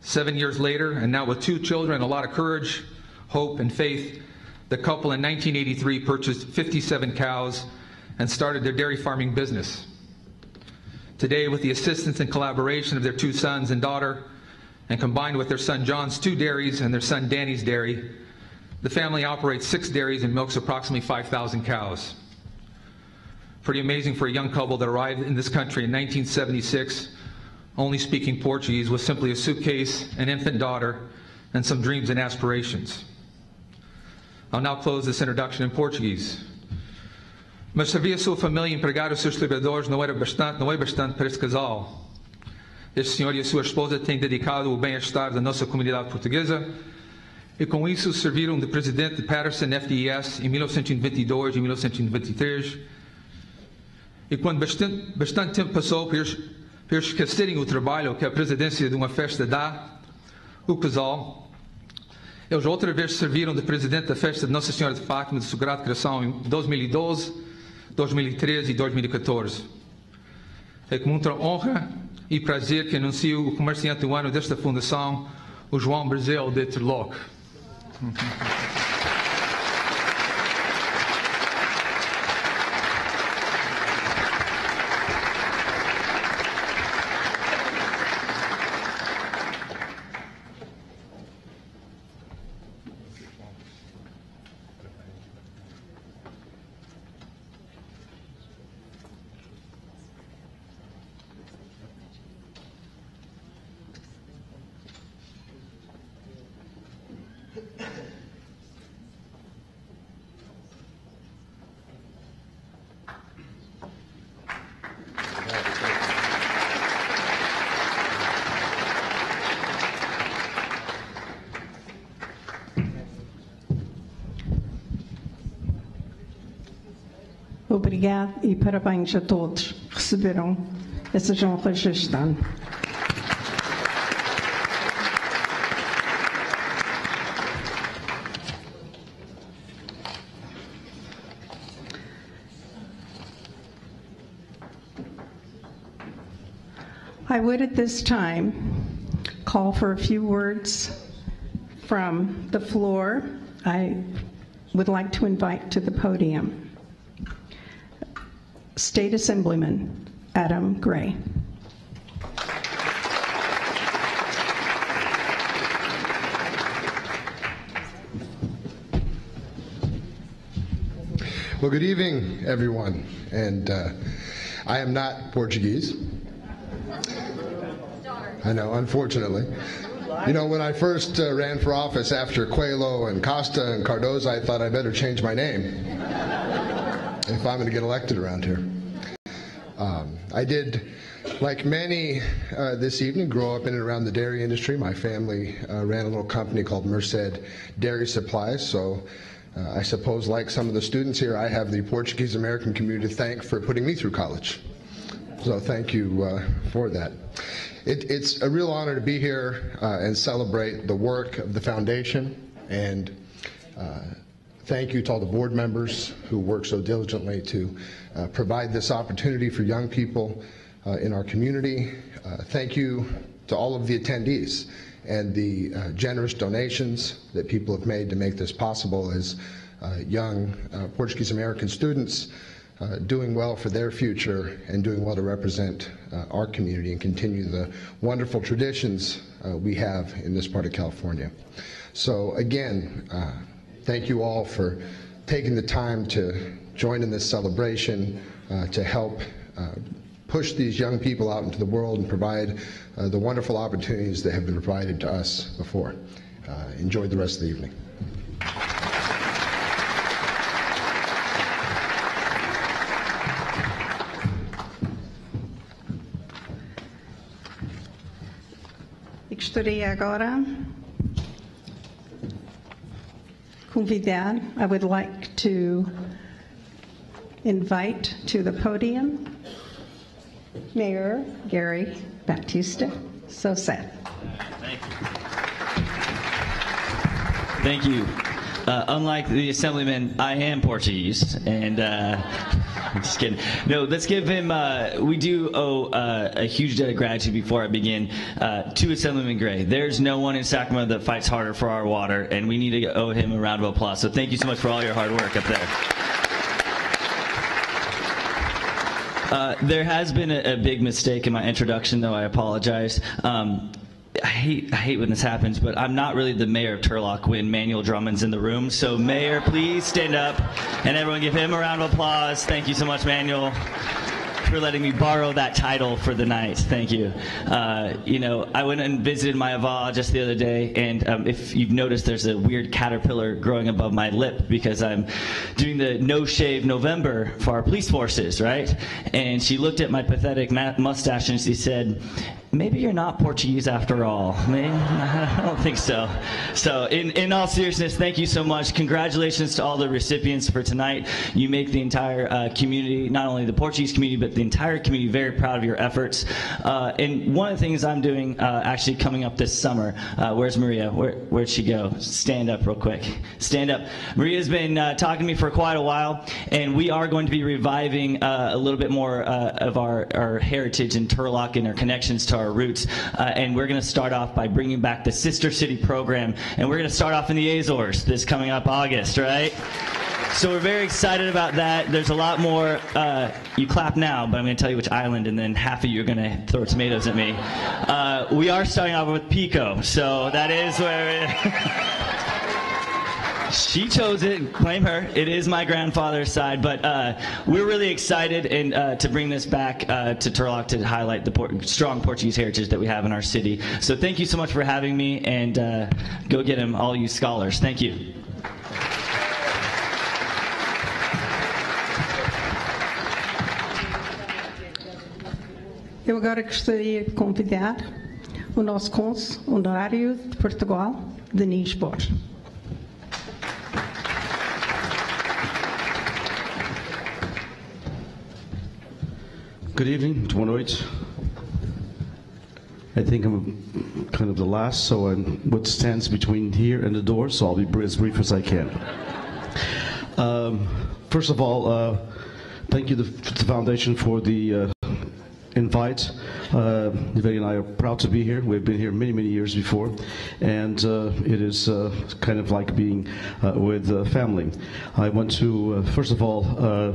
7 years later, and now with 2 children and a lot of courage, hope, and faith, the couple in 1983 purchased 57 cows and started their dairy farming business. Today, with the assistance and collaboration of their 2 sons and daughter, and combined with their son John's 2 dairies and their son Danny's dairy, the family operates 6 dairies and milks approximately 5,000 cows. Pretty amazing for a young couple that arrived in this country in 1976, only speaking Portuguese, with simply a suitcase, an infant daughter, and some dreams and aspirations. I'll now close this introduction in Portuguese. Mas servir a sua família e empregar os seus trabalhadores não é bastante para este casal. Este senhor e a sua esposa têm dedicado o bem-estar da nossa comunidade portuguesa e com isso serviram de presidente de Patterson FDES em 1992 e 1993. E quando bastante tempo passou para eles esquecerem o trabalho que a presidência de uma festa dá, o casal, eles outra vez serviram de presidente da festa de Nossa Senhora de Fátima do Sagrado Coração em 2012, 2013 e 2014. É com muita honra e prazer que anuncio o comerciante do ano desta fundação, o João Brasil de Turlock. Obrigado e parabéns a todos que receberam essas honras este ano. I would at this time call for a few words from the floor. I would like to invite to the podium State Assemblyman Adam Gray. Well, good evening, everyone. And I am not Portuguese. I know, unfortunately. You know, when I first ran for office after Coelho and Costa and Cardozo, I thought I better change my name if I'm going to get elected around here. I did, like many this evening, grow up in and around the dairy industry. My family ran a little company called Merced Dairy Supplies, so I suppose, like some of the students here, I have the Portuguese American community to thank for putting me through college. So thank you for that. It's a real honor to be here and celebrate the work of the foundation, and thank you to all the board members who work so diligently to provide this opportunity for young people in our community. Thank you to all of the attendees and the generous donations that people have made to make this possible as young Portuguese American students doing well for their future and doing well to represent our community and continue the wonderful traditions we have in this part of California. So again, thank you all for taking the time to join in this celebration to help push these young people out into the world and provide the wonderful opportunities that have been provided to us before. Enjoy the rest of the evening. Gostaria agora convidar, I would like to invite to the podium Mayor Gary Baptista Sosat. Thank you. Unlike the Assemblyman, I am Portuguese, and I'm just kidding. No, let's give him, we do owe a huge debt of gratitude before I begin to Assemblyman Gray. There's no one in Sacramento that fights harder for our water, and we need to owe him a round of applause. So thank you so much for all your hard work up there. There has been a big mistake in my introduction, though. I apologize. I hate when this happens, but I'm not really the mayor of Turlock when Manuel Drummond's in the room. So Mayor, please stand up and everyone give him a round of applause. Thank you so much, Manuel, for letting me borrow that title for the night. Thank you. You know, I went and visited my ava just the other day, and if you've noticed, there's a weird caterpillar growing above my lip because I'm doing the No Shave November for our police forces, right? And she looked at my pathetic mustache and she said, maybe you're not Portuguese after all. I don't think so. So in all seriousness, thank you so much. Congratulations to all the recipients for tonight. You make the entire community, not only the Portuguese community, but the entire community very proud of your efforts. And one of the things I'm doing actually coming up this summer, where's Maria? Where'd she go? Stand up real quick. Stand up. Maria's been talking to me for quite a while, and we are going to be reviving a little bit more of our heritage in Turlock and our connections to our roots, and we're going to start off by bringing back the Sister City program, and we're going to start off in the Azores this coming up August, right? So we're very excited about that. There's a lot more. You clap now, but I'm going to tell you which island, and then half of you are going to throw tomatoes at me. We are starting off with Pico, so that is where she chose it. Blame her. It is my grandfather's side, but we're really excited and to bring this back to Turlock to highlight the strong Portuguese heritage that we have in our city. So thank you so much for having me, and go get them, all you scholars. Thank you. Eu agora gostaria de convidar o nosso cônsul honorário de Portugal, Denis Borges. Good evening, boa noite. I think I'm kind of the last, so I'm what stands between here and the door, so I'll be as brief as I can. First of all, thank you to the foundation for the invite. Yvette and I are proud to be here. We've been here many, many years before, and it is kind of like being with family. I want to, first of all,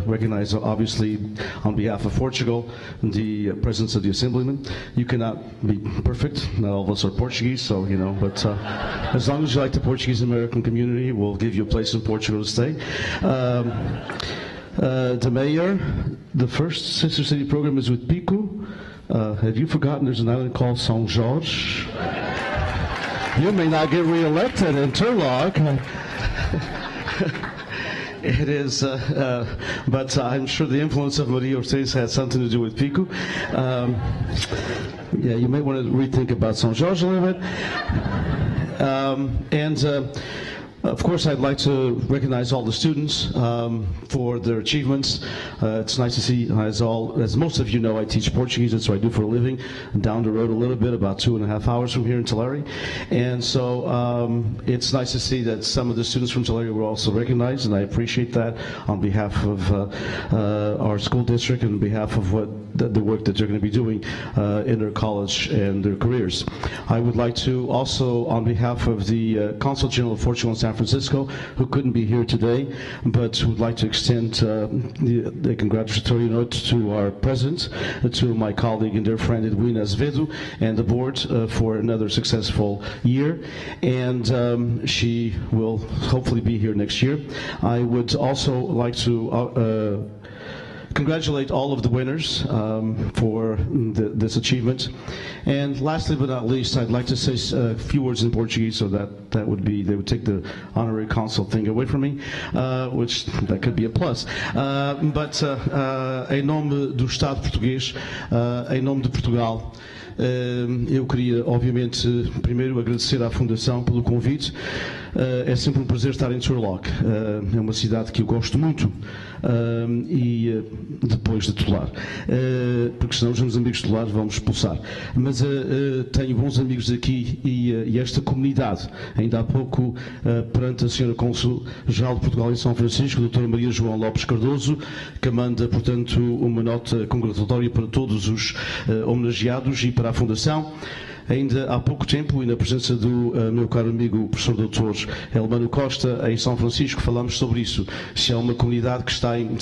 recognize, obviously, on behalf of Portugal, the presence of the Assemblyman. You cannot be perfect. Not all of us are Portuguese, so, you know, but as long as you like the Portuguese-American community, we'll give you a place in Portugal to stay. The mayor, the first Sister City program is with Pico. Have you forgotten there's an island called São Jorge? You may not get re-elected in Turlock. It is, but I'm sure the influence of Maria Ortiz had something to do with Pico. Yeah, you may want to rethink about São Jorge a little bit. Of course, I'd like to recognize all the students for their achievements. It's nice to see, as most of you know, I teach Portuguese. That's what I do for a living. Down the road a little bit, about 2.5 hours from here in Tulare. And so it's nice to see that some of the students from Tulare were also recognized, and I appreciate that on behalf of our school district and on behalf of the work that they're going to be doing in their college and their careers. I would like to also, on behalf of the Consul General of Portugal in San Francisco, who couldn't be here today, but would like to extend the congratulatory note to our president, to my colleague and dear friend Edwina Azevedo, and the board for another successful year. And she will hopefully be here next year. I would also like to congratulate all of the winners for this achievement. And lastly but not least, I'd like to say a few words in Portuguese, so that would be, they would take the honorary consul thing away from me, which that could be a plus. But em nome do Estado português, em nome de Portugal, eu queria, obviamente, primeiro agradecer à Fundação pelo convite. É sempre um prazer estar em Turlock. É uma cidade que eu gosto muito, e depois de Tular, porque senão os meus amigos de Tular vão me expulsar. Mas tenho bons amigos aqui e esta comunidade, ainda há pouco, perante a Sra. Cônsul-Geral de Portugal em São Francisco, a Dra. Maria João Lopes Cardoso, que manda, portanto, uma nota congratulatória para todos os homenageados e para a Fundação. Ainda há pouco tempo, e na presença do meu caro amigo, o professor doutor Elmano Costa, em São Francisco, falámos sobre isso. Se há uma comunidade que está em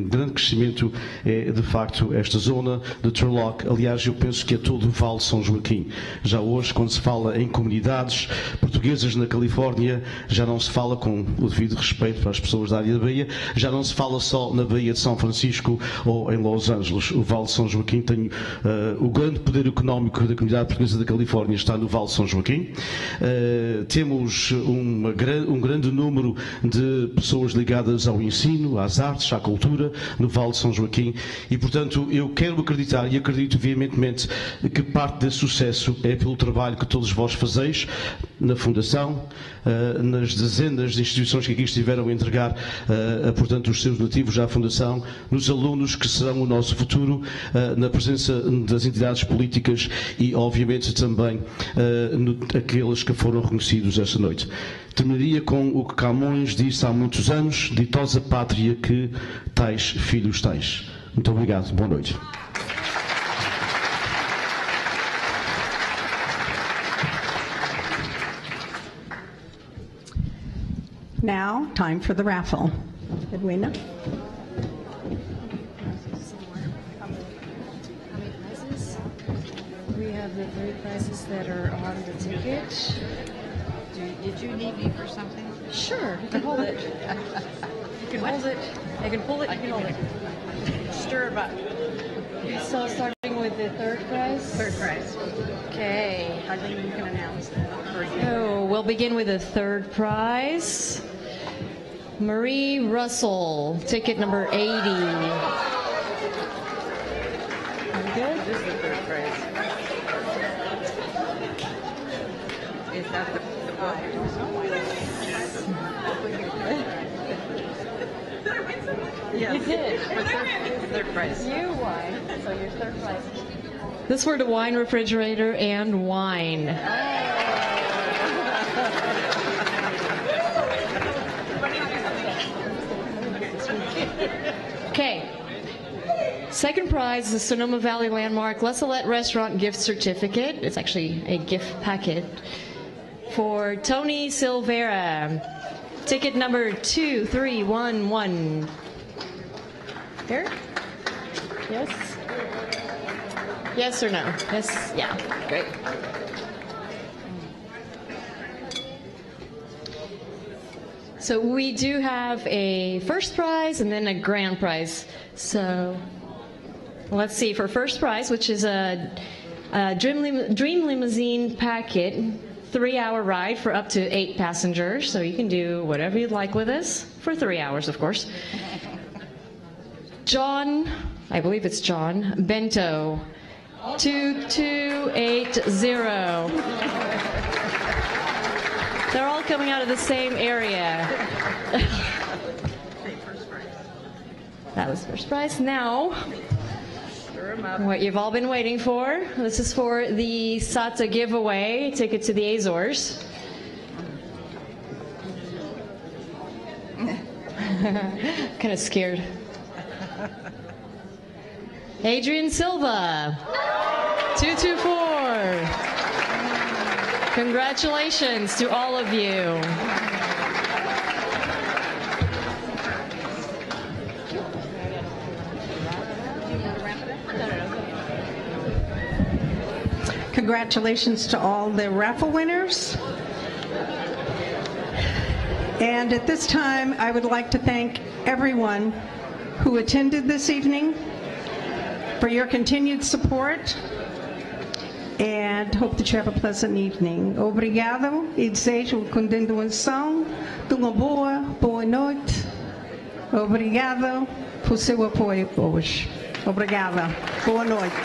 grande crescimento, é de facto esta zona de Turlock. Aliás, eu penso que é todo o Vale de São Joaquim. Já hoje, quando se fala em comunidades portuguesas na Califórnia, já não se fala, com o devido respeito para as pessoas da área da Bahia, já não se fala só na Baía de São Francisco ou em Los Angeles. O Vale de São Joaquim tem o grande poder económico da comunidade portuguesa da Califórnia, está no Vale de São Joaquim. Temos um grande número de pessoas ligadas ao ensino, às artes, à cultura, no Vale de São Joaquim, e portanto eu quero acreditar, e acredito veementemente, que parte desse sucesso é pelo trabalho que todos vós fazeis na Fundação, nas dezenas de instituições que aqui estiveram a entregar, portanto, os seus donativos à Fundação, nos alunos que serão o nosso futuro, na presença das entidades políticas e, obviamente, também aqueles que foram reconhecidos esta noite. Terminaria com o que Camões disse há muitos anos: ditosa pátria que tais filhos tens. Muito obrigado, boa noite. Now, time for the raffle. Edwina? We have the 3 prizes that are on the ticket. Did you need me for something? Sure, you can hold it. You can hold it. You can pull it. You can hold it. Stir it up. So starting with the 3rd prize. 3rd prize. Okay. I think you can announce that. So we'll begin with the 3rd prize. Marie Russell, ticket number 80. Are you good? This is the 3rd prize. Is that the book? I don't know. Yes. You did. For 3rd prize. You won. So your 3rd prize. This were the wine refrigerator and wine. Okay. Second prize is the Sonoma Valley Landmark La Salette Restaurant gift certificate. It's actually a gift packet for Tony Silvera. Ticket number 2311. Here? Yes? Yes or no? Yes? Yeah. Great. So we do have a first prize and then a grand prize. So let's see, for first prize, which is a Dream Limousine packet, 3-hour ride for up to 8 passengers. So you can do whatever you'd like with this for 3 hours, of course. John, I believe it's John, Bento, 2280. They're all coming out of the same area. That was first prize. Now, what you've all been waiting for. This is for the SATA giveaway, ticket to the Azores. Kind of scared. Adrian Silva, 224. Congratulations to all of you. Congratulations to all the raffle winners. And at this time, I would like to thank everyone who attended this evening for your continued support, and hope that you have a pleasant evening. Obrigado e desejo continuação de uma boa noite. Obrigado por seu apoio hoje. Obrigada. Boa noite.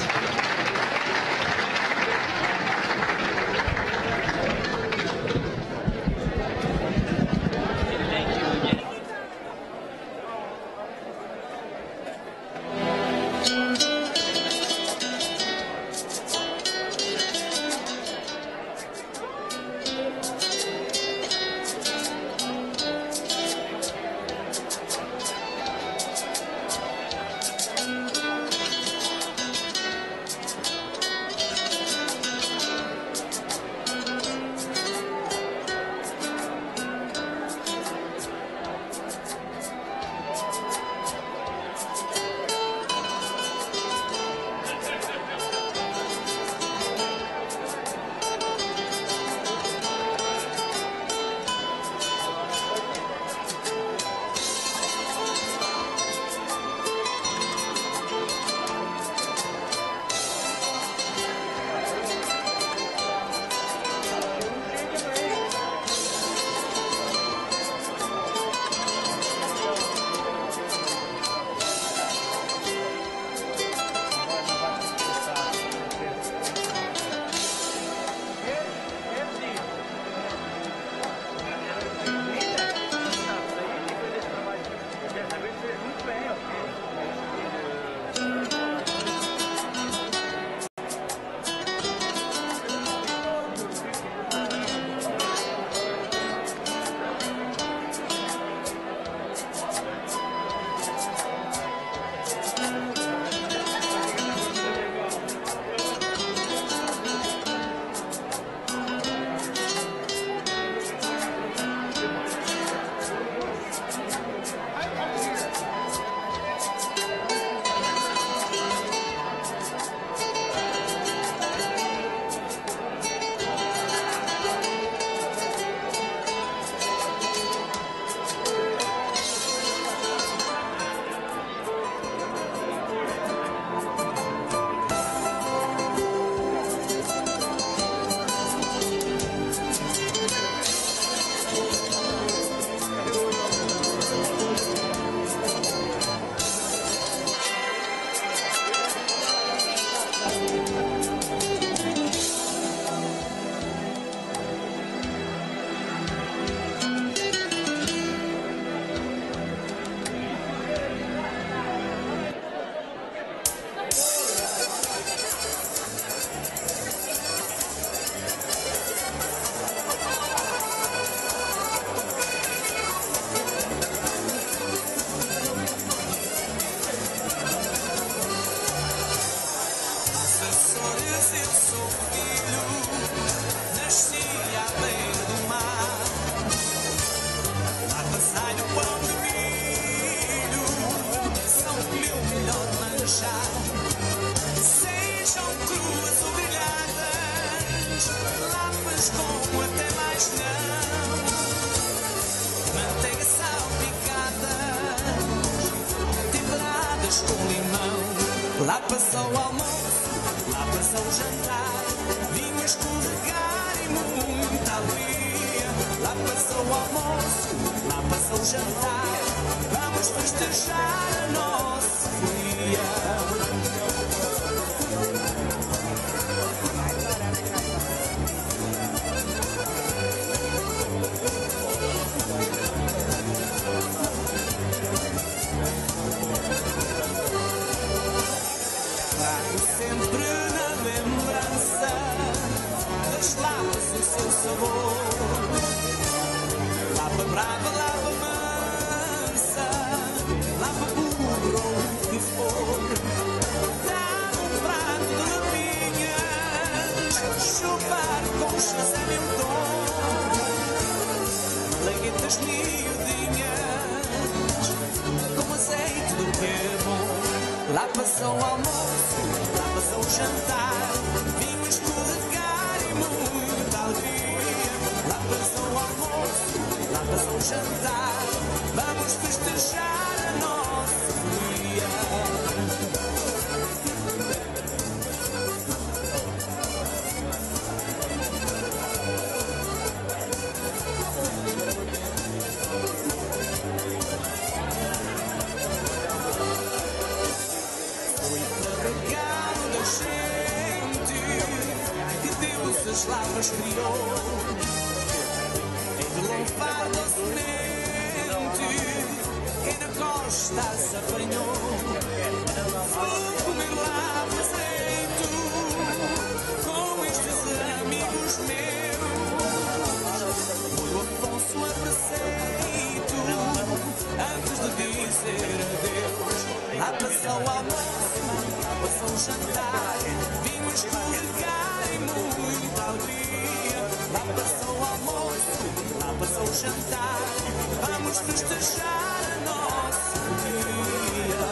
mesmo até mais não. Manteiga salpicada, temperadas com limão. Lá passou o almoço, lá passou o jantar, vinho a escorregar e muita alegria. Lá passou o almoço, lá passou o jantar, vamos festejar a nossa folia. Trago sempre na lembrança das lapas o seu sabor. Lapa brava, lapa mansa, lapa burro ou o que for. Dá-me um prato de lapinhas, chupar conchas é meu dom. Laguetas miudinhas, com azeite do que é bom. Lá passou o almoço, lá passou o jantar, vinho a escorregar e muita alegria. Lá passou o almoço, lá passou o jantar, vamos festejar a nossa folia. As lavras criou, hei de louvar docemente quem na costa se apanhou. Vou comer lá presente com estes amigos meus. Foi o Afonso a preceito antes de dizer adeus. Lá passou o almoço, lá passou o jantar, vinho a escorregar e muita alegria. Lá passou o almoço, lá passou o jantar, vamos festejar a nossa folia.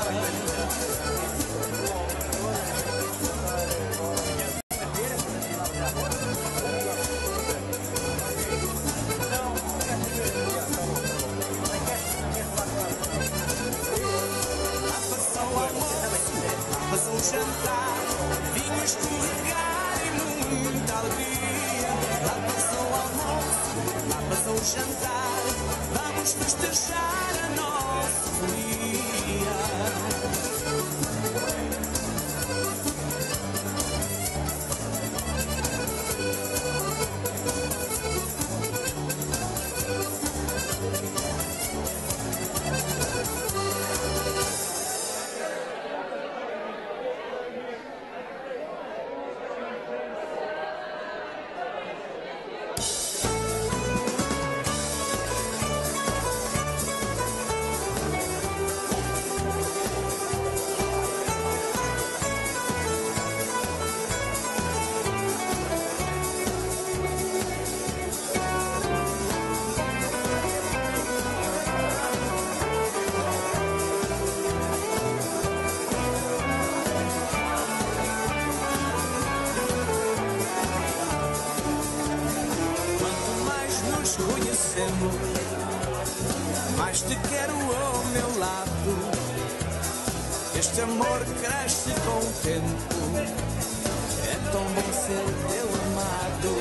Passou o jantar, vinho a escorregar e muita alegria. Lá passou o almoço, lá passou o jantar, vamos festejar a nossa folia. Mais te quero ao meu lado. Este amor cresce com o tempo, é tão bom ser teu amado.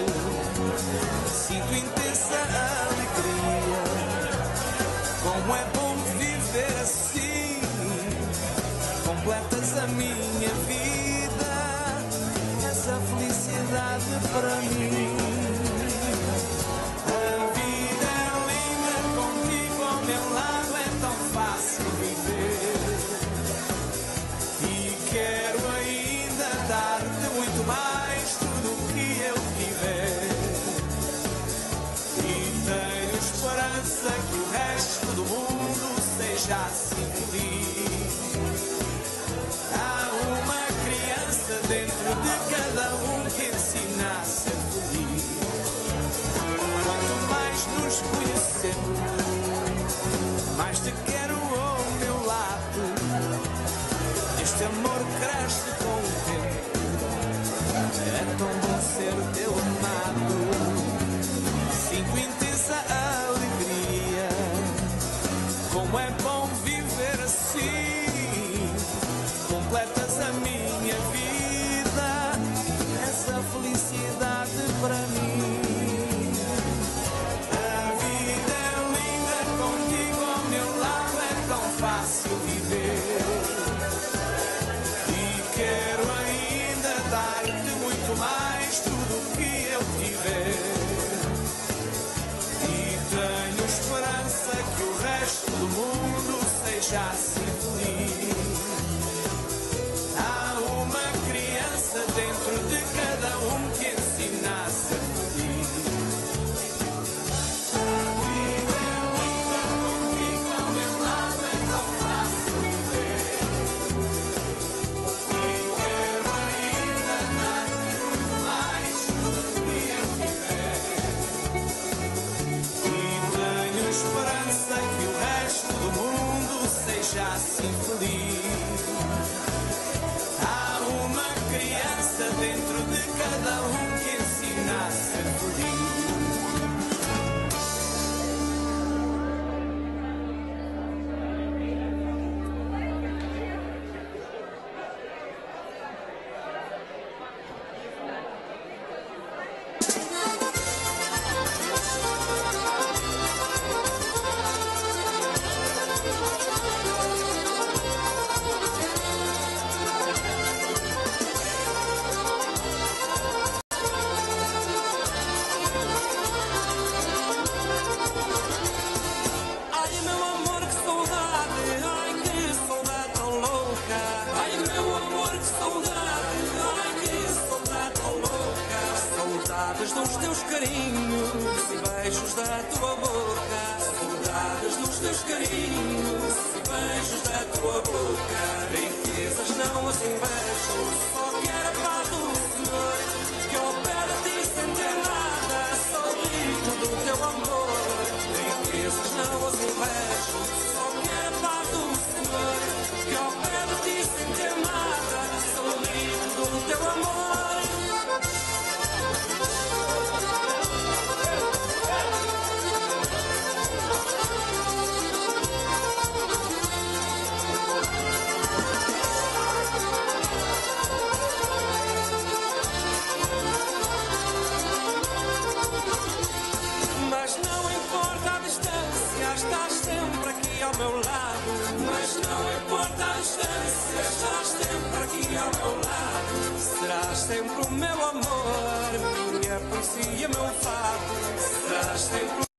Sinto intensa alegria, como é bom viver assim. Completas a minha vida, és a felicidade para mim. Que o resto do mundo seja assim feliz. Há uma criança dentro de cada um que ensina a ser feliz. Quanto mais nos conhecemos, mais te quero ao meu lado. Este amor cresce com o tempo, é tão bom ser teu amado. seja assim feliz. Há uma criança dentro de cada um que ensina a ser feliz. Esperança que o resto do mundo seja assim feliz. Há uma criança dentro de cada um que ensina a ser feliz. Saudades dos teus carinhos e beijos da tua boca. Saudades dos teus carinhos e beijos da tua boca. Riquezas não as invejo, só quero a paz do Senhor. Que ao pé de ti sem ter nada, sou rico do teu amor. Riquezas não as invejo, só quero a paz do Senhor. Que ao pé de ti sem ter nada, sou rico do teu amor. Mas não importa a distância, estás sempre aqui ao meu lado. Mas não importa a distância, estás sempre aqui ao meu lado. Serás sempre o meu amor, minha poesia, meu fado. Serás sempre